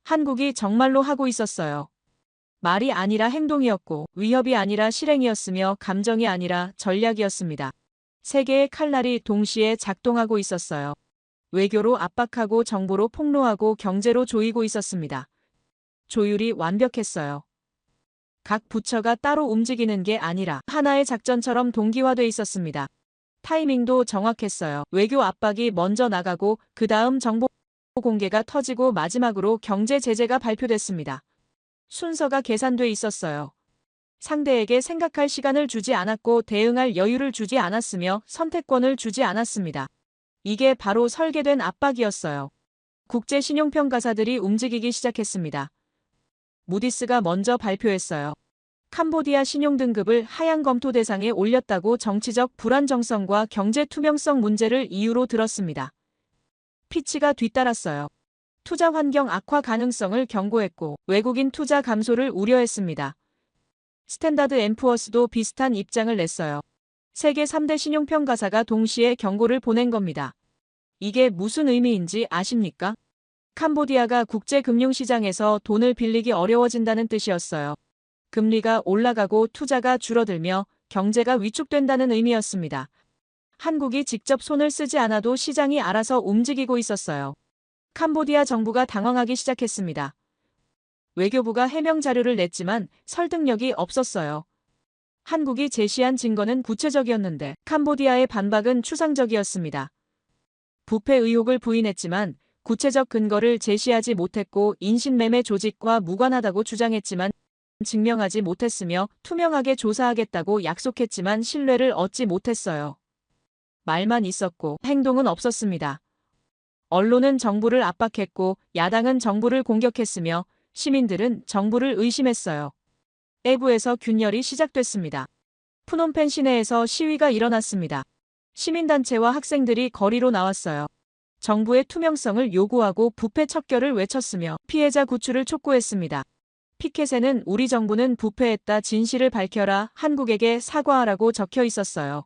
한국이 정말로 하고 있었어요. 말이 아니라 행동이었고, 위협이 아니라 실행이었으며, 감정이 아니라 전략이었습니다. 세계의 칼날이 동시에 작동하고 있었어요. 외교로 압박하고, 정보로 폭로하고, 경제로 조이고 있었습니다. 조율이 완벽했어요. 각 부처가 따로 움직이는 게 아니라 하나의 작전처럼 동기화돼 있었습니다. 타이밍도 정확했어요. 외교 압박이 먼저 나가고 그 다음 정보 공개가 터지고 마지막으로 경제 제재가 발표됐습니다. 순서가 계산돼 있었어요. 상대에게 생각할 시간을 주지 않았고 대응할 여유를 주지 않았으며 선택권을 주지 않았습니다. 이게 바로 설계된 압박이었어요. 국제 신용평가사들이 움직이기 시작했습니다. 무디스가 먼저 발표했어요. 캄보디아 신용등급을 하향 검토 대상에 올렸다고 정치적 불안정성과 경제 투명성 문제를 이유로 들었습니다. 피치가 뒤따랐어요. 투자 환경 악화 가능성을 경고했고 외국인 투자 감소를 우려했습니다. 스탠다드 앤 푸어스도 비슷한 입장을 냈어요. 세계 3대 신용평가사가 동시에 경고를 보낸 겁니다. 이게 무슨 의미인지 아십니까? 캄보디아가 국제금융시장에서 돈을 빌리기 어려워진다는 뜻이었어요. 금리가 올라가고 투자가 줄어들며 경제가 위축된다는 의미였습니다. 한국이 직접 손을 쓰지 않아도 시장이 알아서 움직이고 있었어요. 캄보디아 정부가 당황하기 시작했습니다. 외교부가 해명 자료를 냈지만 설득력이 없었어요. 한국이 제시한 증거는 구체적이었는데 캄보디아의 반박은 추상적이었습니다. 부패 의혹을 부인했지만 구체적 근거를 제시하지 못했고 인신매매 조직과 무관하다고 주장했지만 증명하지 못했으며 투명하게 조사하겠다고 약속했지만 신뢰를 얻지 못했어요. 말만 있었고 행동은 없었습니다. 언론은 정부를 압박했고 야당은 정부를 공격했으며 시민들은 정부를 의심했어요. 내부에서 균열이 시작됐습니다. 푸놈펜 시내에서 시위가 일어났습니다. 시민단체와 학생들이 거리로 나왔어요. 정부의 투명성을 요구하고 부패 척결을 외쳤으며 피해자 구출을 촉구했습니다. 피켓에는 우리 정부는 부패했다, 진실을 밝혀라, 한국에게 사과하라고 적혀 있었어요.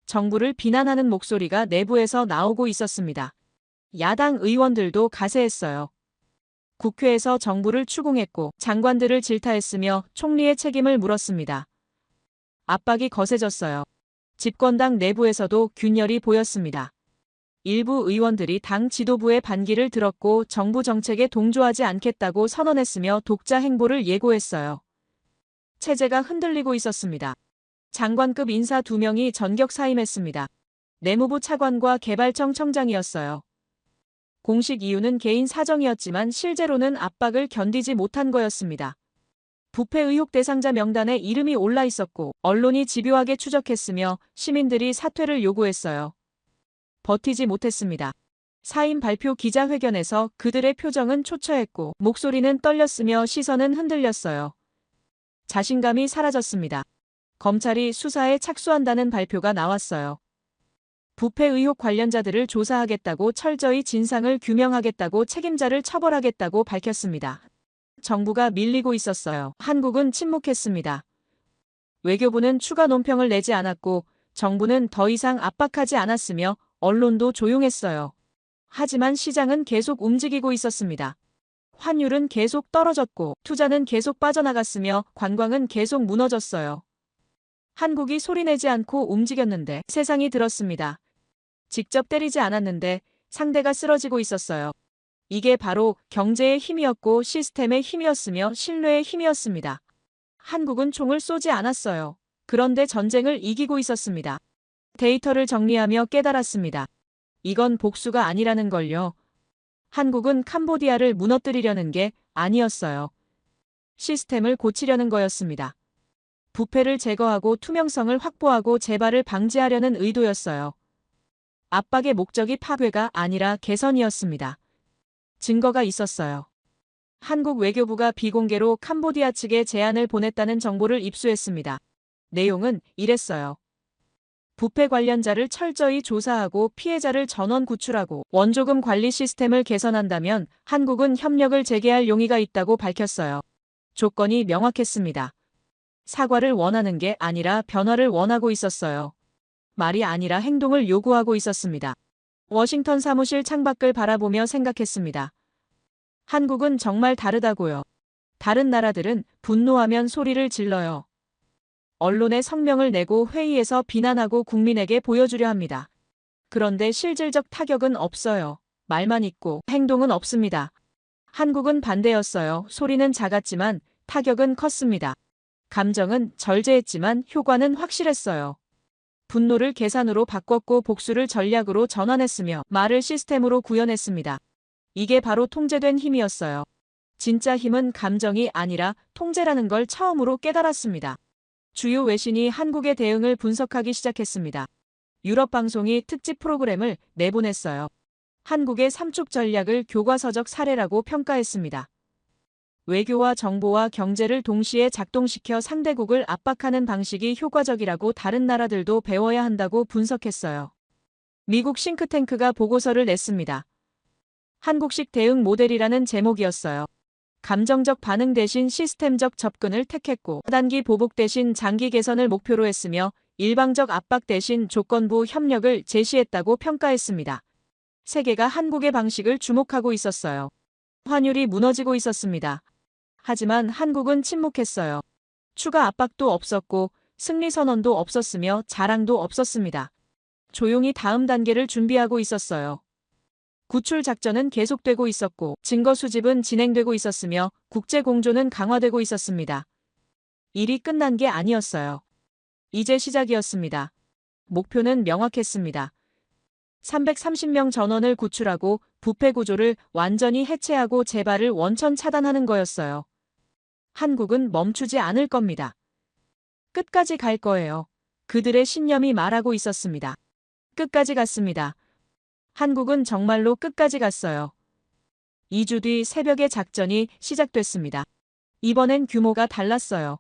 정부를 비난하는 목소리가 내부에서 나오고 있었습니다. 야당 의원들도 가세했어요. 국회에서 정부를 추궁했고 장관들을 질타했으며 총리의 책임을 물었습니다. 압박이 거세졌어요. 집권당 내부에서도 균열이 보였습니다. 일부 의원들이 당 지도부의 반기를 들었고 정부 정책에 동조하지 않겠다고 선언했으며 독자 행보를 예고했어요. 체제가 흔들리고 있었습니다. 장관급 인사 2명이 전격 사임했습니다. 내무부 차관과 개발청 청장이었어요. 공식 이유는 개인 사정이었지만 실제로는 압박을 견디지 못한 거였습니다. 부패 의혹 대상자 명단에 이름이 올라 있었고 언론이 집요하게 추적했으며 시민들이 사퇴를 요구했어요. 버티지 못했습니다. 사임 발표 기자회견에서 그들의 표정은 초췌했고 목소리는 떨렸으며 시선은 흔들렸어요. 자신감이 사라졌습니다. 검찰이 수사에 착수한다는 발표가 나왔어요. 부패 의혹 관련자들을 조사하겠다고 철저히 진상을 규명하겠다고 책임자를 처벌하겠다고 밝혔습니다. 정부가 밀리고 있었어요. 한국은 침묵했습니다. 외교부는 추가 논평을 내지 않았고 정부는 더 이상 압박하지 않았으며 언론도 조용했어요. 하지만 시장은 계속 움직이고 있었습니다. 환율은 계속 떨어졌고 투자는 계속 빠져나갔으며 관광은 계속 무너졌어요. 한국이 소리내지 않고 움직였는데 세상이 들었습니다. 직접 때리지 않았는데 상대가 쓰러지고 있었어요. 이게 바로 경제의 힘이었고 시스템의 힘이었으며 신뢰의 힘이었습니다. 한국은 총을 쏘지 않았어요. 그런데 전쟁을 이기고 있었습니다. 데이터를 정리하며 깨달았습니다. 이건 복수가 아니라는 걸요. 한국은 캄보디아를 무너뜨리려는 게 아니었어요. 시스템을 고치려는 거였습니다. 부패를 제거하고 투명성을 확보하고 재발을 방지하려는 의도였어요. 압박의 목적이 파괴가 아니라 개선이었습니다. 증거가 있었어요. 한국 외교부가 비공개로 캄보디아 측에 제안을 보냈다는 정보를 입수했습니다. 내용은 이랬어요. 부패 관련자를 철저히 조사하고 피해자를 전원 구출하고 원조금 관리 시스템을 개선한다면 한국은 협력을 재개할 용의가 있다고 밝혔어요. 조건이 명확했습니다. 사과를 원하는 게 아니라 변화를 원하고 있었어요. 말이 아니라 행동을 요구하고 있었습니다. 워싱턴 사무실 창밖을 바라보며 생각했습니다. 한국은 정말 다르다고요. 다른 나라들은 분노하면 소리를 질러요. 언론에 성명을 내고 회의에서 비난하고 국민에게 보여주려 합니다. 그런데 실질적 타격은 없어요. 말만 있고 행동은 없습니다. 한국은 반대였어요. 소리는 작았지만 타격은 컸습니다. 감정은 절제했지만 효과는 확실했어요. 분노를 계산으로 바꿨고 복수를 전략으로 전환했으며 말을 시스템으로 구현했습니다. 이게 바로 통제된 힘이었어요. 진짜 힘은 감정이 아니라 통제라는 걸 처음으로 깨달았습니다. 주요 외신이 한국의 대응을 분석하기 시작했습니다. 유럽 방송이 특집 프로그램을 내보냈어요. 한국의 삼축 전략을 교과서적 사례라고 평가했습니다. 외교와 정보와 경제를 동시에 작동시켜 상대국을 압박하는 방식이 효과적이라고 다른 나라들도 배워야 한다고 분석했어요. 미국 싱크탱크가 보고서를 냈습니다. 한국식 대응 모델이라는 제목이었어요. 감정적 반응 대신 시스템적 접근을 택했고 단기 보복 대신 장기 개선을 목표로 했으며 일방적 압박 대신 조건부 협력을 제시했다고 평가했습니다. 세계가 한국의 방식을 주목하고 있었어요. 환율이 무너지고 있었습니다. 하지만 한국은 침묵했어요. 추가 압박도 없었고 승리 선언도 없었으며 자랑도 없었습니다. 조용히 다음 단계를 준비하고 있었어요. 구출 작전은 계속되고 있었고 증거 수집은 진행되고 있었으며 국제 공조는 강화되고 있었습니다. 일이 끝난 게 아니었어요. 이제 시작이었습니다. 목표는 명확했습니다. 330명 전원을 구출하고 부패 구조를 완전히 해체하고 재발을 원천 차단하는 거였어요. 한국은 멈추지 않을 겁니다. 끝까지 갈 거예요. 그들의 신념이 말하고 있었습니다. 끝까지 갔습니다. 한국은 정말로 끝까지 갔어요. 2주 뒤 새벽에 작전이 시작됐습니다. 이번엔 규모가 달랐어요.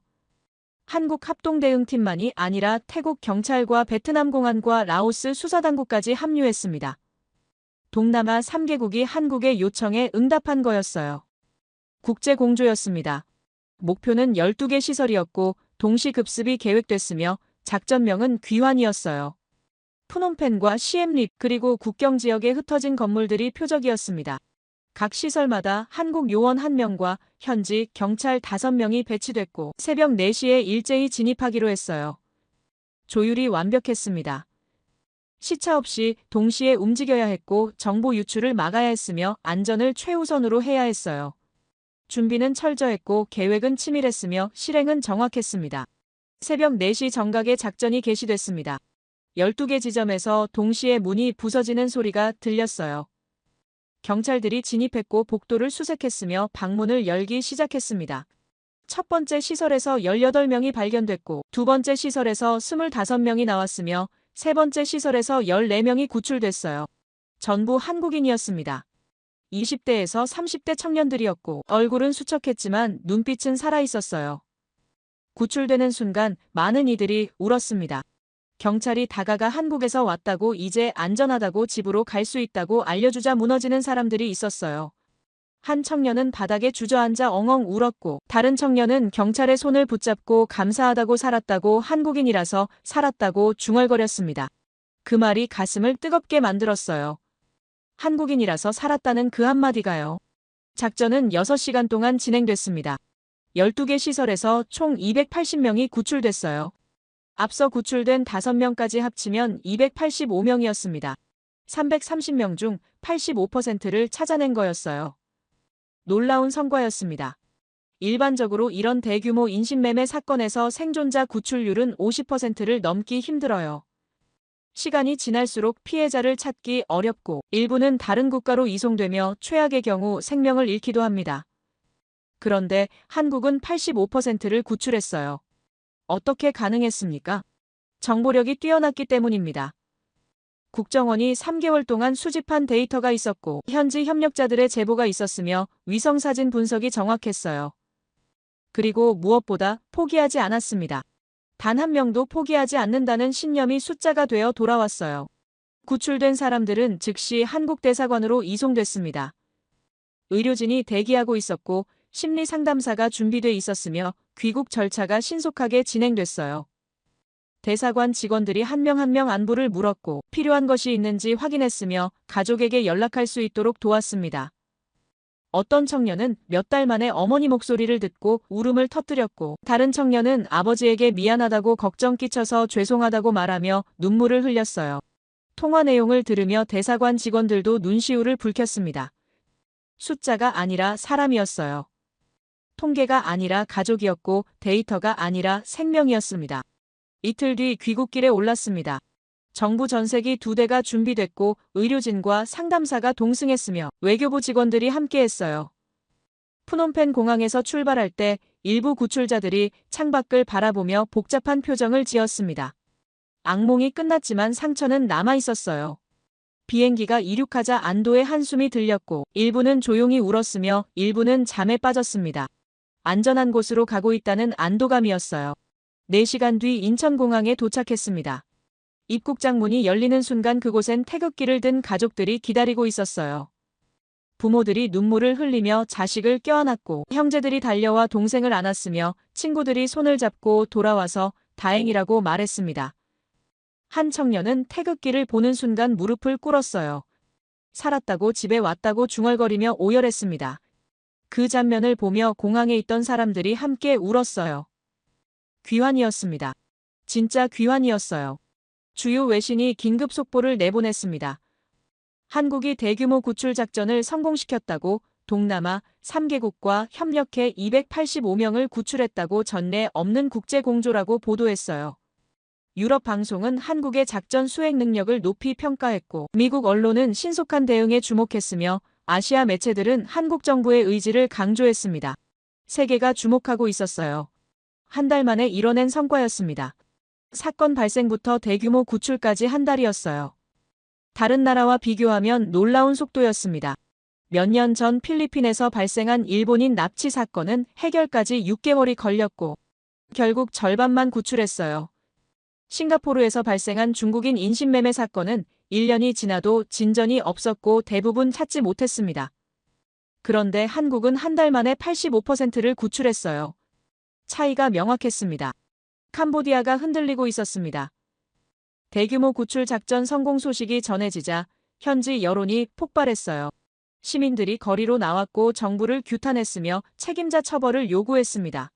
한국 합동대응팀만이 아니라 태국 경찰과 베트남 공안과 라오스 수사당국까지 합류했습니다. 동남아 3개국이 한국의 요청에 응답한 거였어요. 국제 공조였습니다. 목표는 12개 시설이었고 동시 급습이 계획됐으며 작전명은 귀환이었어요. 푸놈펜과 시엠립 그리고 국경 지역에 흩어진 건물들이 표적이었습니다. 각 시설마다 한국 요원 1명과 현지 경찰 5명이 배치됐고 새벽 4시에 일제히 진입하기로 했어요. 조율이 완벽했습니다. 시차 없이 동시에 움직여야 했고 정보 유출을 막아야 했으며 안전을 최우선으로 해야 했어요. 준비는 철저했고 계획은 치밀했으며 실행은 정확했습니다. 새벽 4시 정각에 작전이 개시됐습니다. 12개 지점에서 동시에 문이 부서지는 소리가 들렸어요. 경찰들이 진입했고 복도를 수색했으며 방문을 열기 시작했습니다. 첫 번째 시설에서 18명이 발견됐고 두 번째 시설에서 25명이 나왔으며 세 번째 시설에서 14명이 구출됐어요. 전부 한국인이었습니다. 20대에서 30대 청년들이었고 얼굴은 수척했지만 눈빛은 살아있었어요. 구출되는 순간 많은 이들이 울었습니다. 경찰이 다가가 한국에서 왔다고 이제 안전하다고 집으로 갈 수 있다고 알려주자 무너지는 사람들이 있었어요. 한 청년은 바닥에 주저앉아 엉엉 울었고 다른 청년은 경찰의 손을 붙잡고 감사하다고 살았다고 한국인이라서 살았다고 중얼거렸습니다. 그 말이 가슴을 뜨겁게 만들었어요. 한국인이라서 살았다는 그 한마디가요. 작전은 6시간 동안 진행됐습니다. 12개 시설에서 총 280명이 구출됐어요. 앞서 구출된 5명까지 합치면 285명이었습니다. 330명 중 85%를 찾아낸 거였어요. 놀라운 성과였습니다. 일반적으로 이런 대규모 인신매매 사건에서 생존자 구출률은 50%를 넘기 힘들어요. 시간이 지날수록 피해자를 찾기 어렵고 일부는 다른 국가로 이송되며 최악의 경우 생명을 잃기도 합니다. 그런데 한국은 85%를 구출했어요. 어떻게 가능했습니까? 정보력이 뛰어났기 때문입니다. 국정원이 3개월 동안 수집한 데이터가 있었고 현지 협력자들의 제보가 있었으며 위성사진 분석이 정확했어요. 그리고 무엇보다 포기하지 않았습니다. 단 한 명도 포기하지 않는다는 신념이 숫자가 되어 돌아왔어요. 구출된 사람들은 즉시 한국 대사관으로 이송됐습니다. 의료진이 대기하고 있었고 심리 상담사가 준비돼 있었으며 귀국 절차가 신속하게 진행됐어요. 대사관 직원들이 한 명 한 명 안부를 물었고 필요한 것이 있는지 확인했으며 가족에게 연락할 수 있도록 도왔습니다. 어떤 청년은 몇 달 만에 어머니 목소리를 듣고 울음을 터뜨렸고 다른 청년은 아버지에게 미안하다고 걱정 끼쳐서 죄송하다고 말하며 눈물을 흘렸어요. 통화 내용을 들으며 대사관 직원들도 눈시울을 붉혔습니다. 숫자가 아니라 사람이었어요. 통계가 아니라 가족이었고 데이터가 아니라 생명이었습니다. 이틀 뒤 귀국길에 올랐습니다. 정부 전세기 2대가 준비됐고 의료진과 상담사가 동승했으며 외교부 직원들이 함께했어요. 푸놈펜 공항에서 출발할 때 일부 구출자들이 창밖을 바라보며 복잡한 표정을 지었습니다. 악몽이 끝났지만 상처는 남아있었어요. 비행기가 이륙하자 안도의 한숨이 들렸고 일부는 조용히 울었으며 일부는 잠에 빠졌습니다. 안전한 곳으로 가고 있다는 안도감이었어요. 4시간 뒤 인천공항에 도착했습니다. 입국장 문이 열리는 순간 그곳엔 태극기를 든 가족들이 기다리고 있었어요. 부모들이 눈물을 흘리며 자식을 껴안았고 형제들이 달려와 동생을 안았으며 친구들이 손을 잡고 돌아와서 다행이라고 말했습니다. 한 청년은 태극기를 보는 순간 무릎을 꿇었어요. 살았다고 집에 왔다고 중얼거리며 오열했습니다. 그 장면을 보며 공항에 있던 사람들이 함께 울었어요. 귀환이었습니다. 진짜 귀환이었어요. 주요 외신이 긴급 속보를 내보냈습니다. 한국이 대규모 구출 작전을 성공시켰다고, 동남아 3개국과 협력해 285명을 구출했다고 전례 없는 국제 공조라고 보도했어요. 유럽 방송은 한국의 작전 수행 능력을 높이 평가했고, 미국 언론은 신속한 대응에 주목했으며, 아시아 매체들은 한국 정부의 의지를 강조했습니다. 세계가 주목하고 있었어요. 한 달 만에 이뤄낸 성과였습니다. 사건 발생부터 대규모 구출까지 한 달이었어요. 다른 나라와 비교하면 놀라운 속도였습니다. 몇 년 전 필리핀에서 발생한 일본인 납치 사건은 해결까지 6개월이 걸렸고, 결국 절반만 구출했어요. 싱가포르에서 발생한 중국인 인신매매 사건은 1년이 지나도 진전이 없었고 대부분 찾지 못했습니다. 그런데 한국은 한 달 만에 85%를 구출했어요. 차이가 명확했습니다. 캄보디아가 흔들리고 있었습니다. 대규모 구출 작전 성공 소식이 전해지자 현지 여론이 폭발했어요. 시민들이 거리로 나왔고 정부를 규탄했으며 책임자 처벌을 요구했습니다.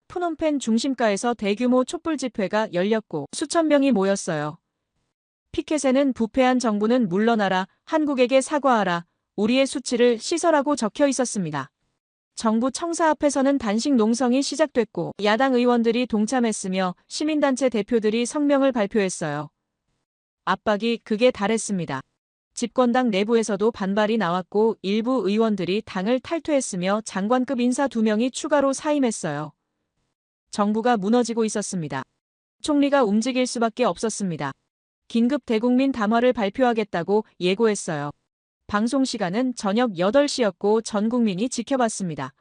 푸놈펜 중심가에서 대규모 촛불 집회가 열렸고 수천 명이 모였어요. 피켓에는 부패한 정부는 물러나라, 한국에게 사과하라, 우리의 수치를 씻어라고 적혀 있었습니다. 정부 청사 앞에서는 단식 농성이 시작됐고 야당 의원들이 동참했으며 시민단체 대표들이 성명을 발표했어요. 압박이 극에 달했습니다. 집권당 내부에서도 반발이 나왔고 일부 의원들이 당을 탈퇴했으며 장관급 인사 2명이 추가로 사임했어요. 정부가 무너지고 있었습니다. 총리가 움직일 수밖에 없었습니다. 긴급 대국민 담화를 발표하겠다고 예고했어요. 방송 시간은 저녁 8시였고 전 국민이 지켜봤습니다.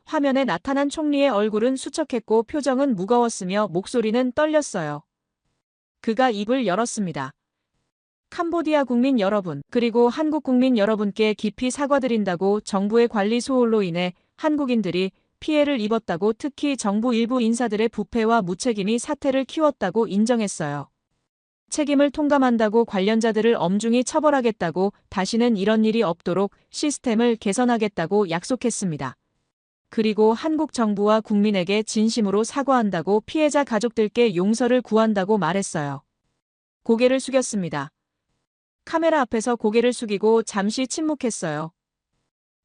화면에 나타난 총리의 얼굴은 수척했고 표정은 무거웠으며 목소리는 떨렸어요. 그가 입을 열었습니다. 캄보디아 국민 여러분, 그리고 한국 국민 여러분께 깊이 사과드린다고 정부의 관리 소홀로 인해 한국인들이 피해를 입었다고 특히 정부 일부 인사들의 부패와 무책임이 사태를 키웠다고 인정했어요. 책임을 통감한다고 관련자들을 엄중히 처벌하겠다고 다시는 이런 일이 없도록 시스템을 개선하겠다고 약속했습니다. 그리고 한국 정부와 국민에게 진심으로 사과한다고 피해자 가족들께 용서를 구한다고 말했어요. 고개를 숙였습니다. 카메라 앞에서 고개를 숙이고 잠시 침묵했어요.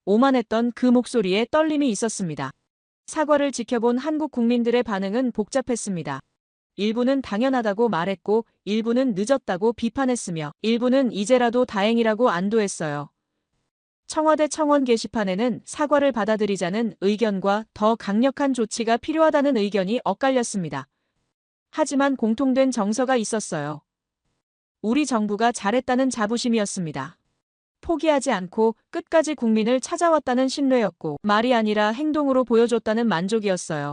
오만했던 그 목소리에 떨림이 있었습니다. 사과를 지켜본 한국 국민들의 반응은 복잡했습니다. 일부는 당연하다고 말했고 일부는 늦었다고 비판했으며 일부는 이제라도 다행이라고 안도했어요. 청와대 청원 게시판에는 사과를 받아들이자는 의견과 더 강력한 조치가 필요하다는 의견이 엇갈렸습니다. 하지만 공통된 정서가 있었어요. 우리 정부가 잘했다는 자부심이었습니다. 포기하지 않고 끝까지 국민을 찾아왔다는 신뢰였고 말이 아니라 행동으로 보여줬다는 만족이었어요.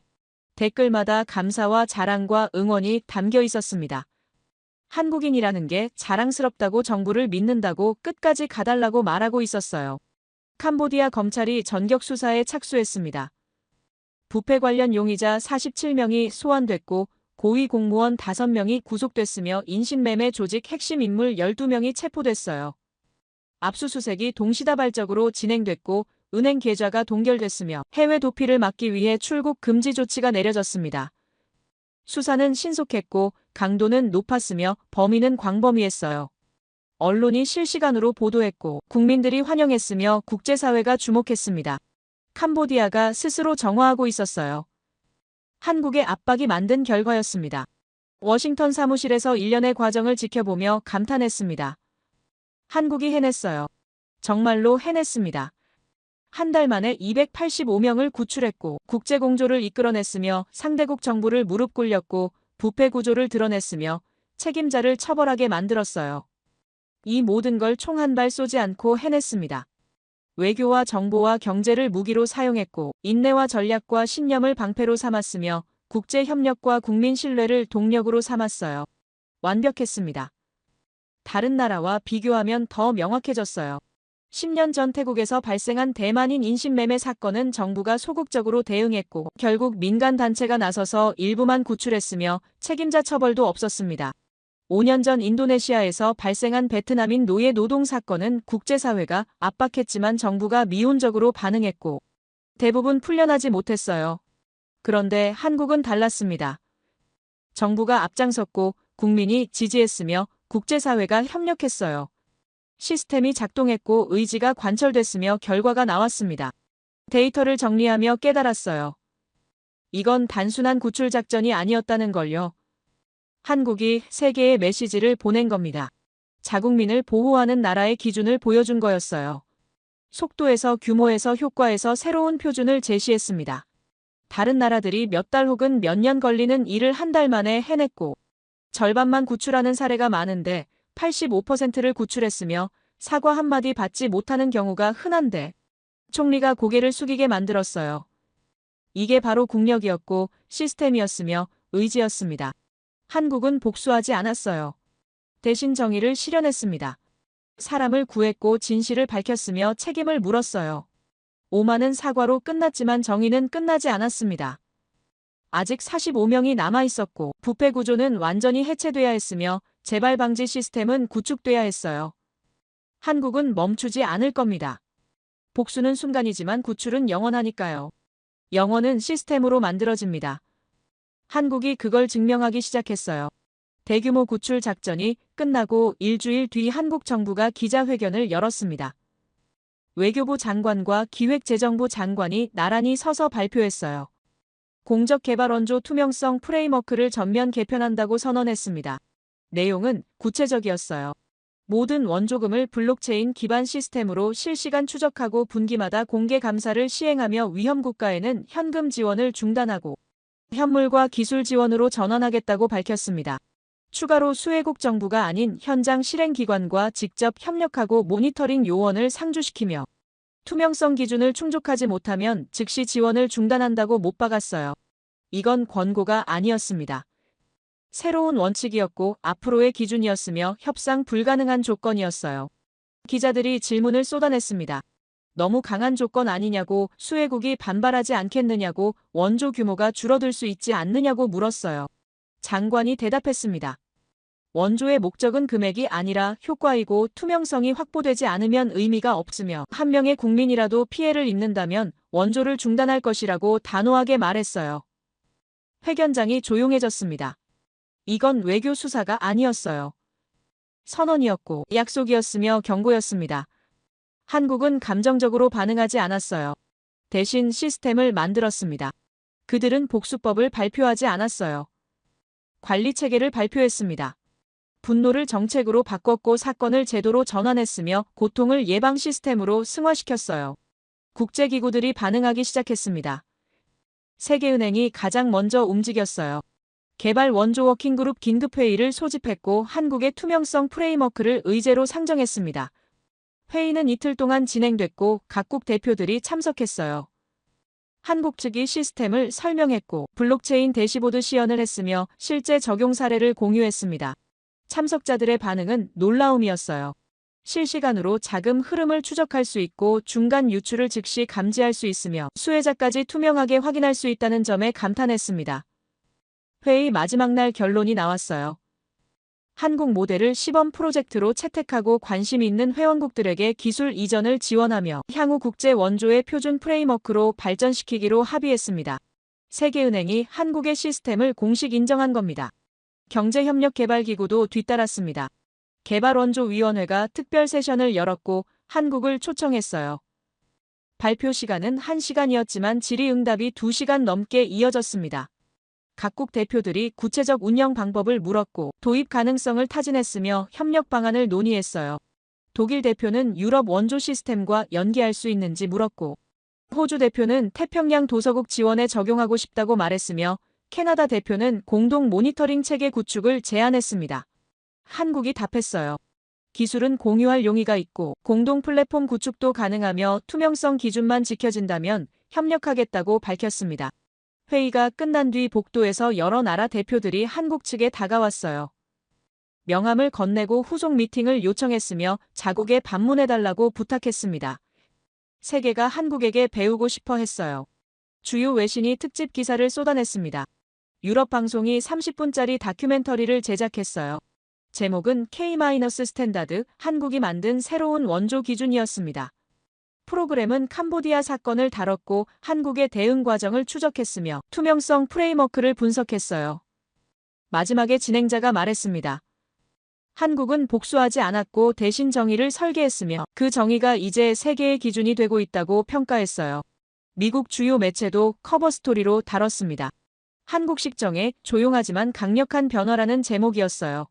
댓글마다 감사와 자랑과 응원이 담겨 있었습니다. 한국인이라는 게 자랑스럽다고 정부를 믿는다고 끝까지 가달라고 말하고 있었어요. 캄보디아 검찰이 전격 수사에 착수했습니다. 부패 관련 용의자 47명이 소환됐고 고위 공무원 5명이 구속됐으며 인신매매 조직 핵심 인물 12명이 체포됐어요. 압수수색이 동시다발적으로 진행됐고 은행 계좌가 동결됐으며 해외 도피를 막기 위해 출국 금지 조치가 내려졌습니다. 수사는 신속했고 강도는 높았으며 범인은 광범위했어요. 언론이 실시간으로 보도했고 국민들이 환영했으며 국제사회가 주목했습니다. 캄보디아가 스스로 정화하고 있었어요. 한국의 압박이 만든 결과였습니다. 워싱턴 사무실에서 일련의 과정을 지켜보며 감탄했습니다. 한국이 해냈어요. 정말로 해냈습니다. 한 달 만에 285명을 구출했고 국제공조를 이끌어냈으며 상대국 정부를 무릎 꿇렸고 부패 구조를 드러냈으며 책임자를 처벌하게 만들었어요. 이 모든 걸 총 한 발 쏘지 않고 해냈습니다. 외교와 정보와 경제를 무기로 사용했고 인내와 전략과 신념을 방패로 삼았으며 국제협력과 국민 신뢰를 동력으로 삼았어요. 완벽했습니다. 다른 나라와 비교하면 더 명확해졌어요. 10년 전 태국에서 발생한 대만인 인신매매 사건은 정부가 소극적으로 대응했고 결국 민간 단체가 나서서 일부만 구출했으며 책임자 처벌도 없었습니다. 5년 전 인도네시아에서 발생한 베트남인 노예 노동 사건은 국제사회가 압박했지만 정부가 미온적으로 반응했고 대부분 풀려나지 못했어요. 그런데 한국은 달랐습니다. 정부가 앞장섰고 국민이 지지했으며 국제사회가 협력했어요. 시스템이 작동했고 의지가 관철됐으며 결과가 나왔습니다. 데이터를 정리하며 깨달았어요. 이건 단순한 구출 작전이 아니었다는 걸요. 한국이 세계에 메시지를 보낸 겁니다. 자국민을 보호하는 나라의 기준을 보여준 거였어요. 속도에서 규모에서 효과에서 새로운 표준을 제시했습니다. 다른 나라들이 몇 달 혹은 몇 년 걸리는 일을 한 달 만에 해냈고 절반만 구출하는 사례가 많은데 85%를 구출했으며 사과 한마디 받지 못하는 경우가 흔한데 총리가 고개를 숙이게 만들었어요. 이게 바로 국력이었고 시스템이었으며 의지였습니다. 한국은 복수하지 않았어요. 대신 정의를 실현했습니다. 사람을 구했고 진실을 밝혔으며 책임을 물었어요. 오만은 사과로 끝났지만 정의는 끝나지 않았습니다. 아직 45명이 남아있었고 부패 구조는 완전히 해체돼야 했으며 재발 방지 시스템은 구축돼야 했어요. 한국은 멈추지 않을 겁니다. 복수는 순간이지만 구출은 영원하니까요. 영원은 시스템으로 만들어집니다. 한국이 그걸 증명하기 시작했어요. 대규모 구출 작전이 끝나고 일주일 뒤 한국 정부가 기자회견을 열었습니다. 외교부 장관과 기획재정부 장관이 나란히 서서 발표했어요. 공적개발원조 투명성 프레임워크를 전면 개편한다고 선언했습니다. 내용은 구체적이었어요. 모든 원조금을 블록체인 기반 시스템으로 실시간 추적하고 분기마다 공개 감사를 시행하며 위험국가에는 현금 지원을 중단하고 현물과 기술 지원으로 전환하겠다고 밝혔습니다. 추가로 수혜국 정부가 아닌 현장 실행기관과 직접 협력하고 모니터링 요원을 상주시키며 투명성 기준을 충족하지 못하면 즉시 지원을 중단한다고 못 박았어요. 이건 권고가 아니었습니다. 새로운 원칙이었고 앞으로의 기준이었으며 협상 불가능한 조건이었어요. 기자들이 질문을 쏟아냈습니다. 너무 강한 조건 아니냐고, 수혜국이 반발하지 않겠느냐고, 원조 규모가 줄어들 수 있지 않느냐고 물었어요. 장관이 대답했습니다. 원조의 목적은 금액이 아니라 효과이고 투명성이 확보되지 않으면 의미가 없으며 한 명의 국민이라도 피해를 입는다면 원조를 중단할 것이라고 단호하게 말했어요. 회견장이 조용해졌습니다. 이건 외교 수사가 아니었어요. 선언이었고 약속이었으며 경고였습니다. 한국은 감정적으로 반응하지 않았어요. 대신 시스템을 만들었습니다. 그들은 복수법을 발표하지 않았어요. 관리체계를 발표했습니다. 분노를 정책으로 바꿨고 사건을 제도로 전환했으며 고통을 예방 시스템으로 승화시켰어요. 국제기구들이 반응하기 시작했습니다. 세계은행이 가장 먼저 움직였어요. 개발 원조 워킹그룹 긴급회의를 소집했고 한국의 투명성 프레임워크를 의제로 상정했습니다. 회의는 이틀 동안 진행됐고 각국 대표들이 참석했어요. 한국 측이 시스템을 설명했고 블록체인 대시보드 시연을 했으며 실제 적용 사례를 공유했습니다. 참석자들의 반응은 놀라움이었어요. 실시간으로 자금 흐름을 추적할 수 있고 중간 유출을 즉시 감지할 수 있으며 수혜자까지 투명하게 확인할 수 있다는 점에 감탄했습니다. 회의 마지막 날 결론이 나왔어요. 한국 모델을 시범 프로젝트로 채택하고 관심 있는 회원국들에게 기술 이전을 지원하며 향후 국제 원조의 표준 프레임워크로 발전시키기로 합의했습니다. 세계은행이 한국의 시스템을 공식 인정한 겁니다. 경제협력개발기구도 뒤따랐습니다. 개발원조위원회가 특별 세션을 열었고 한국을 초청했어요. 발표 시간은 1시간이었지만 질의응답이 2시간 넘게 이어졌습니다. 각국 대표들이 구체적 운영 방법을 물었고 도입 가능성을 타진했으며 협력 방안을 논의했어요. 독일 대표는 유럽 원조 시스템과 연계할 수 있는지 물었고 호주 대표는 태평양 도서국 지원에 적용하고 싶다고 말했으며 캐나다 대표는 공동 모니터링 체계 구축을 제안했습니다. 한국이 답했어요. 기술은 공유할 용의가 있고 공동 플랫폼 구축도 가능하며 투명성 기준만 지켜진다면 협력하겠다고 밝혔습니다. 회의가 끝난 뒤 복도에서 여러 나라 대표들이 한국 측에 다가왔어요. 명함을 건네고 후속 미팅을 요청했으며 자국에 방문해달라고 부탁했습니다. 세계가 한국에게 배우고 싶어 했어요. 주요 외신이 특집 기사를 쏟아냈습니다. 유럽 방송이 30분짜리 다큐멘터리를 제작했어요. 제목은 K-스탠다드, 한국이 만든 새로운 원조 기준이었습니다. 프로그램은 캄보디아 사건을 다뤘고 한국의 대응 과정을 추적했으며 투명성 프레임워크를 분석했어요. 마지막에 진행자가 말했습니다. 한국은 복수하지 않았고 대신 정의를 설계했으며 그 정의가 이제 세계의 기준이 되고 있다고 평가했어요. 미국 주요 매체도 커버 스토리로 다뤘습니다. 한국식 정의, 조용하지만 강력한 변화라는 제목이었어요.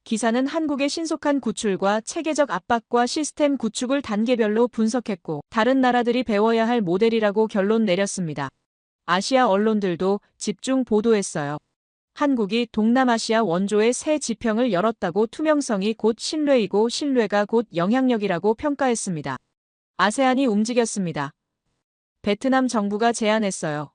기사는 한국의 신속한 구출과 체계적 압박과 시스템 구축을 단계별로 분석했고 다른 나라들이 배워야 할 모델이라고 결론 내렸습니다. 아시아 언론들도 집중 보도했어요. 한국이 동남아시아 원조의 새 지평을 열었다고 투명성이 곧 신뢰이고 신뢰가 곧 영향력이라고 평가했습니다. 아세안이 움직였습니다. 베트남 정부가 제안했어요.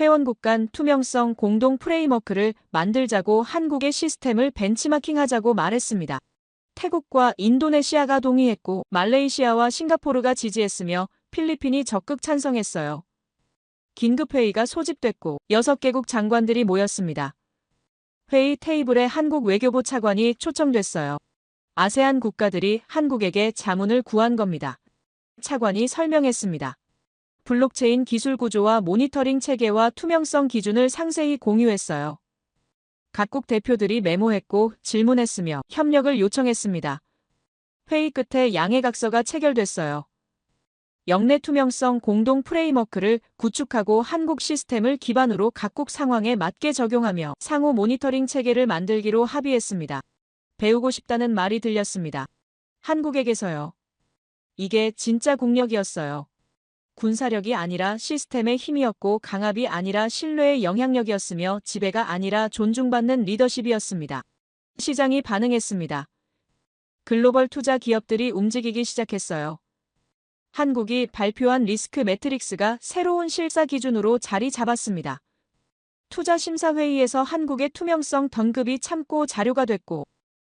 회원국 간 투명성 공동 프레임워크를 만들자고 한국의 시스템을 벤치마킹하자고 말했습니다. 태국과 인도네시아가 동의했고 말레이시아와 싱가포르가 지지했으며 필리핀이 적극 찬성했어요. 긴급회의가 소집됐고 6개국 장관들이 모였습니다. 회의 테이블에 한국 외교부 차관이 초청됐어요. 아세안 국가들이 한국에게 자문을 구한 겁니다. 차관이 설명했습니다. 블록체인 기술 구조와 모니터링 체계와 투명성 기준을 상세히 공유했어요. 각국 대표들이 메모했고 질문했으며 협력을 요청했습니다. 회의 끝에 양해각서가 체결됐어요. 영내 투명성 공동 프레임워크를 구축하고 한국 시스템을 기반으로 각국 상황에 맞게 적용하며 상호 모니터링 체계를 만들기로 합의했습니다. 배우고 싶다는 말이 들렸습니다. 한국에게서요. 이게 진짜 국력이었어요. 군사력이 아니라 시스템의 힘이었고 강압이 아니라 신뢰의 영향력이었으며 지배가 아니라 존중받는 리더십이었습니다. 시장이 반응했습니다. 글로벌 투자 기업들이 움직이기 시작했어요. 한국이 발표한 리스크 매트릭스가 새로운 실사 기준으로 자리 잡았습니다. 투자심사회의에서 한국의 투명성 등급이 참고 자료가 됐고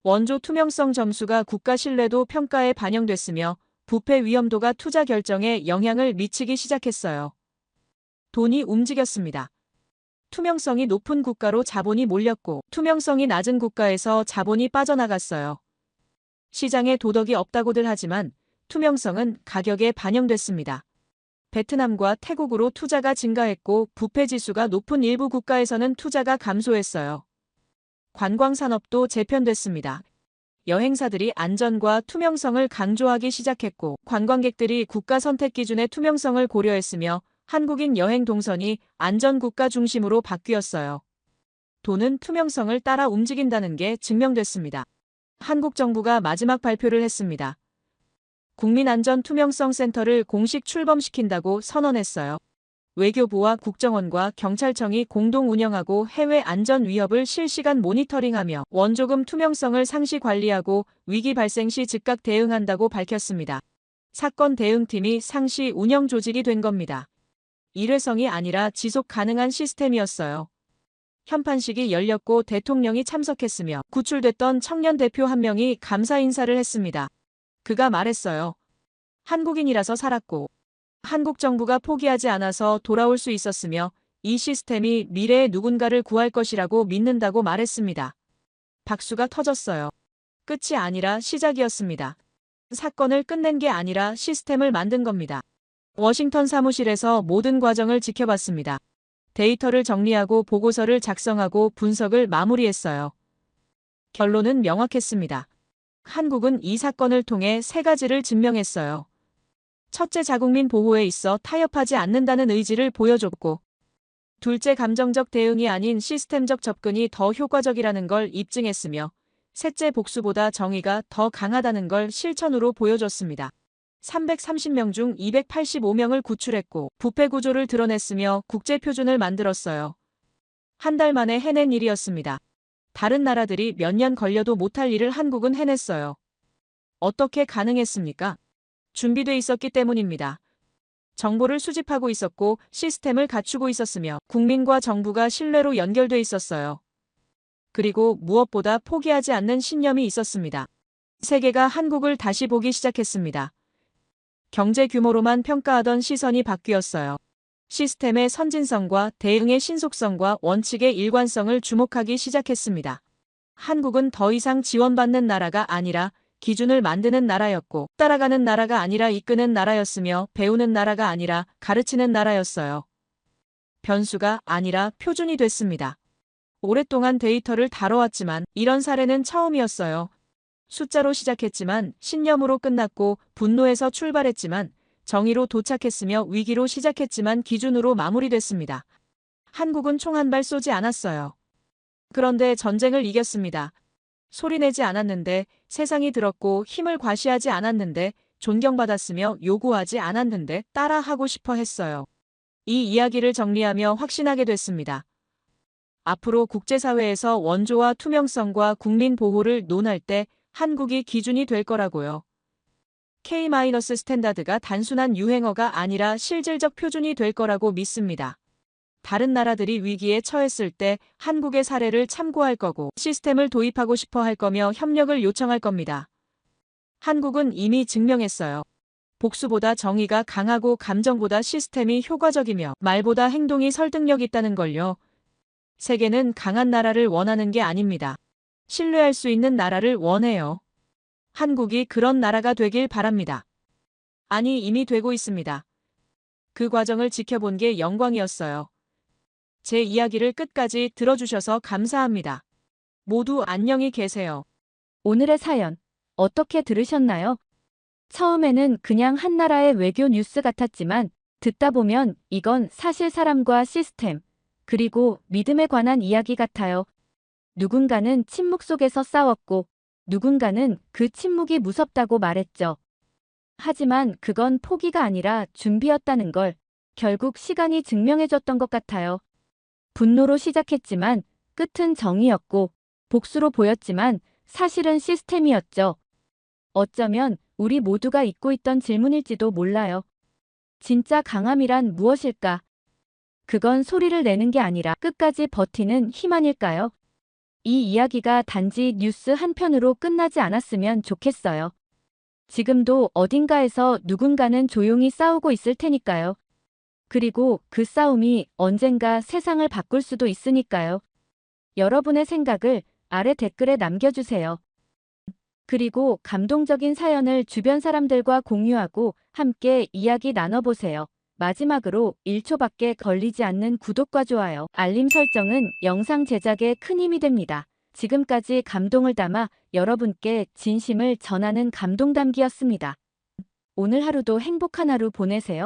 원조 투명성 점수가 국가 신뢰도 평가에 반영됐으며 부패 위험도가 투자 결정에 영향을 미치기 시작했어요. 돈이 움직였습니다. 투명성이 높은 국가로 자본이 몰렸고 투명성이 낮은 국가에서 자본이 빠져나갔어요. 시장에 도덕이 없다고들 하지만 투명성은 가격에 반영됐습니다. 베트남과 태국으로 투자가 증가했고 부패 지수가 높은 일부 국가에서는 투자가 감소했어요. 관광산업도 재편됐습니다. 여행사들이 안전과 투명성을 강조하기 시작했고 관광객들이 국가 선택 기준의 투명성을 고려했으며 한국인 여행 동선이 안전국가 중심으로 바뀌었어요. 돈은 투명성을 따라 움직인다는 게 증명됐습니다. 한국 정부가 마지막 발표를 했습니다. 국민안전투명성센터를 공식 출범시킨다고 선언했어요. 외교부와 국정원과 경찰청이 공동 운영하고 해외 안전 위협을 실시간 모니터링하며 원조금 투명성을 상시 관리하고 위기 발생 시 즉각 대응한다고 밝혔습니다. 사건 대응팀이 상시 운영 조직이 된 겁니다. 일회성이 아니라 지속 가능한 시스템이었어요. 현판식이 열렸고 대통령이 참석했으며 구출됐던 청년 대표 한 명이 감사 인사를 했습니다. 그가 말했어요. 한국인이라서 살았고 한국 정부가 포기하지 않아서 돌아올 수 있었으며 이 시스템이 미래의 누군가를 구할 것이라고 믿는다고 말했습니다. 박수가 터졌어요. 끝이 아니라 시작이었습니다. 사건을 끝낸 게 아니라 시스템을 만든 겁니다. 워싱턴 사무실에서 모든 과정을 지켜봤습니다. 데이터를 정리하고 보고서를 작성하고 분석을 마무리했어요. 결론은 명확했습니다. 한국은 이 사건을 통해 3가지를 증명했어요. 첫째, 자국민 보호에 있어 타협하지 않는다는 의지를 보여줬고, 둘째, 감정적 대응이 아닌 시스템적 접근이 더 효과적이라는 걸 입증했으며, 셋째, 복수보다 정의가 더 강하다는 걸 실천으로 보여줬습니다. 330명 중 285명을 구출했고 부패 구조를 드러냈으며 국제 표준을 만들었어요. 한 달 만에 해낸 일이었습니다. 다른 나라들이 몇 년 걸려도 못할 일을 한국은 해냈어요. 어떻게 가능했습니까? 준비돼 있었기 때문입니다. 정보를 수집하고 있었고 시스템을 갖추고 있었으며 국민과 정부가 신뢰로 연결돼 있었어요. 그리고 무엇보다 포기하지 않는 신념이 있었습니다. 세계가 한국을 다시 보기 시작했습니다. 경제 규모로만 평가하던 시선이 바뀌었어요. 시스템의 선진성과 대응의 신속성과 원칙의 일관성을 주목하기 시작했습니다. 한국은 더 이상 지원받는 나라가 아니라 기준을 만드는 나라였고 따라가는 나라가 아니라 이끄는 나라였으며 배우는 나라가 아니라 가르치는 나라였어요. 변수가 아니라 표준이 됐습니다. 오랫동안 데이터를 다뤄왔지만 이런 사례는 처음이었어요. 숫자로 시작했지만 신념으로 끝났고 분노에서 출발했지만 정의로 도착했으며 위기로 시작했지만 기준으로 마무리됐습니다. 한국은 총 한 발 쏘지 않았어요. 그런데 전쟁을 이겼습니다. 소리내지 않았는데, 세상이 들었고 힘을 과시하지 않았는데, 존경받았으며 요구하지 않았는데 따라하고 싶어 했어요. 이 이야기를 정리하며 확신하게 됐습니다. 앞으로 국제사회에서 원조와 투명성과 국민 보호를 논할 때 한국이 기준이 될 거라고요. K-스탠다드가 단순한 유행어가 아니라 실질적 표준이 될 거라고 믿습니다. 다른 나라들이 위기에 처했을 때 한국의 사례를 참고할 거고 시스템을 도입하고 싶어 할 거며 협력을 요청할 겁니다. 한국은 이미 증명했어요. 복수보다 정의가 강하고 감정보다 시스템이 효과적이며 말보다 행동이 설득력 있다는 걸요. 세계는 강한 나라를 원하는 게 아닙니다. 신뢰할 수 있는 나라를 원해요. 한국이 그런 나라가 되길 바랍니다. 아니, 이미 되고 있습니다. 그 과정을 지켜본 게 영광이었어요. 제 이야기를 끝까지 들어주셔서 감사합니다. 모두 안녕히 계세요. 오늘의 사연 어떻게 들으셨나요? 처음에는 그냥 한 나라의 외교 뉴스 같았지만 듣다 보면 이건 사실 사람과 시스템, 그리고 믿음에 관한 이야기 같아요. 누군가는 침묵 속에서 싸웠고 누군가는 그 침묵이 무섭다고 말했죠. 하지만 그건 포기가 아니라 준비였다는 걸 결국 시간이 증명해줬던 것 같아요. 분노로 시작했지만 끝은 정의였고 복수로 보였지만 사실은 시스템이었죠. 어쩌면 우리 모두가 잊고 있던 질문일지도 몰라요. 진짜 강함이란 무엇일까? 그건 소리를 내는 게 아니라 끝까지 버티는 힘 아닐까요? 이 이야기가 단지 뉴스 한 편으로 끝나지 않았으면 좋겠어요. 지금도 어딘가에서 누군가는 조용히 싸우고 있을 테니까요. 그리고 그 싸움이 언젠가 세상을 바꿀 수도 있으니까요. 여러분의 생각을 아래 댓글에 남겨주세요. 그리고 감동적인 사연을 주변 사람들과 공유하고 함께 이야기 나눠보세요. 마지막으로 1초밖에 걸리지 않는 구독과 좋아요, 알림 설정은 영상 제작에 큰 힘이 됩니다. 지금까지 감동을 담아 여러분께 진심을 전하는 감동담기였습니다. 오늘 하루도 행복한 하루 보내세요.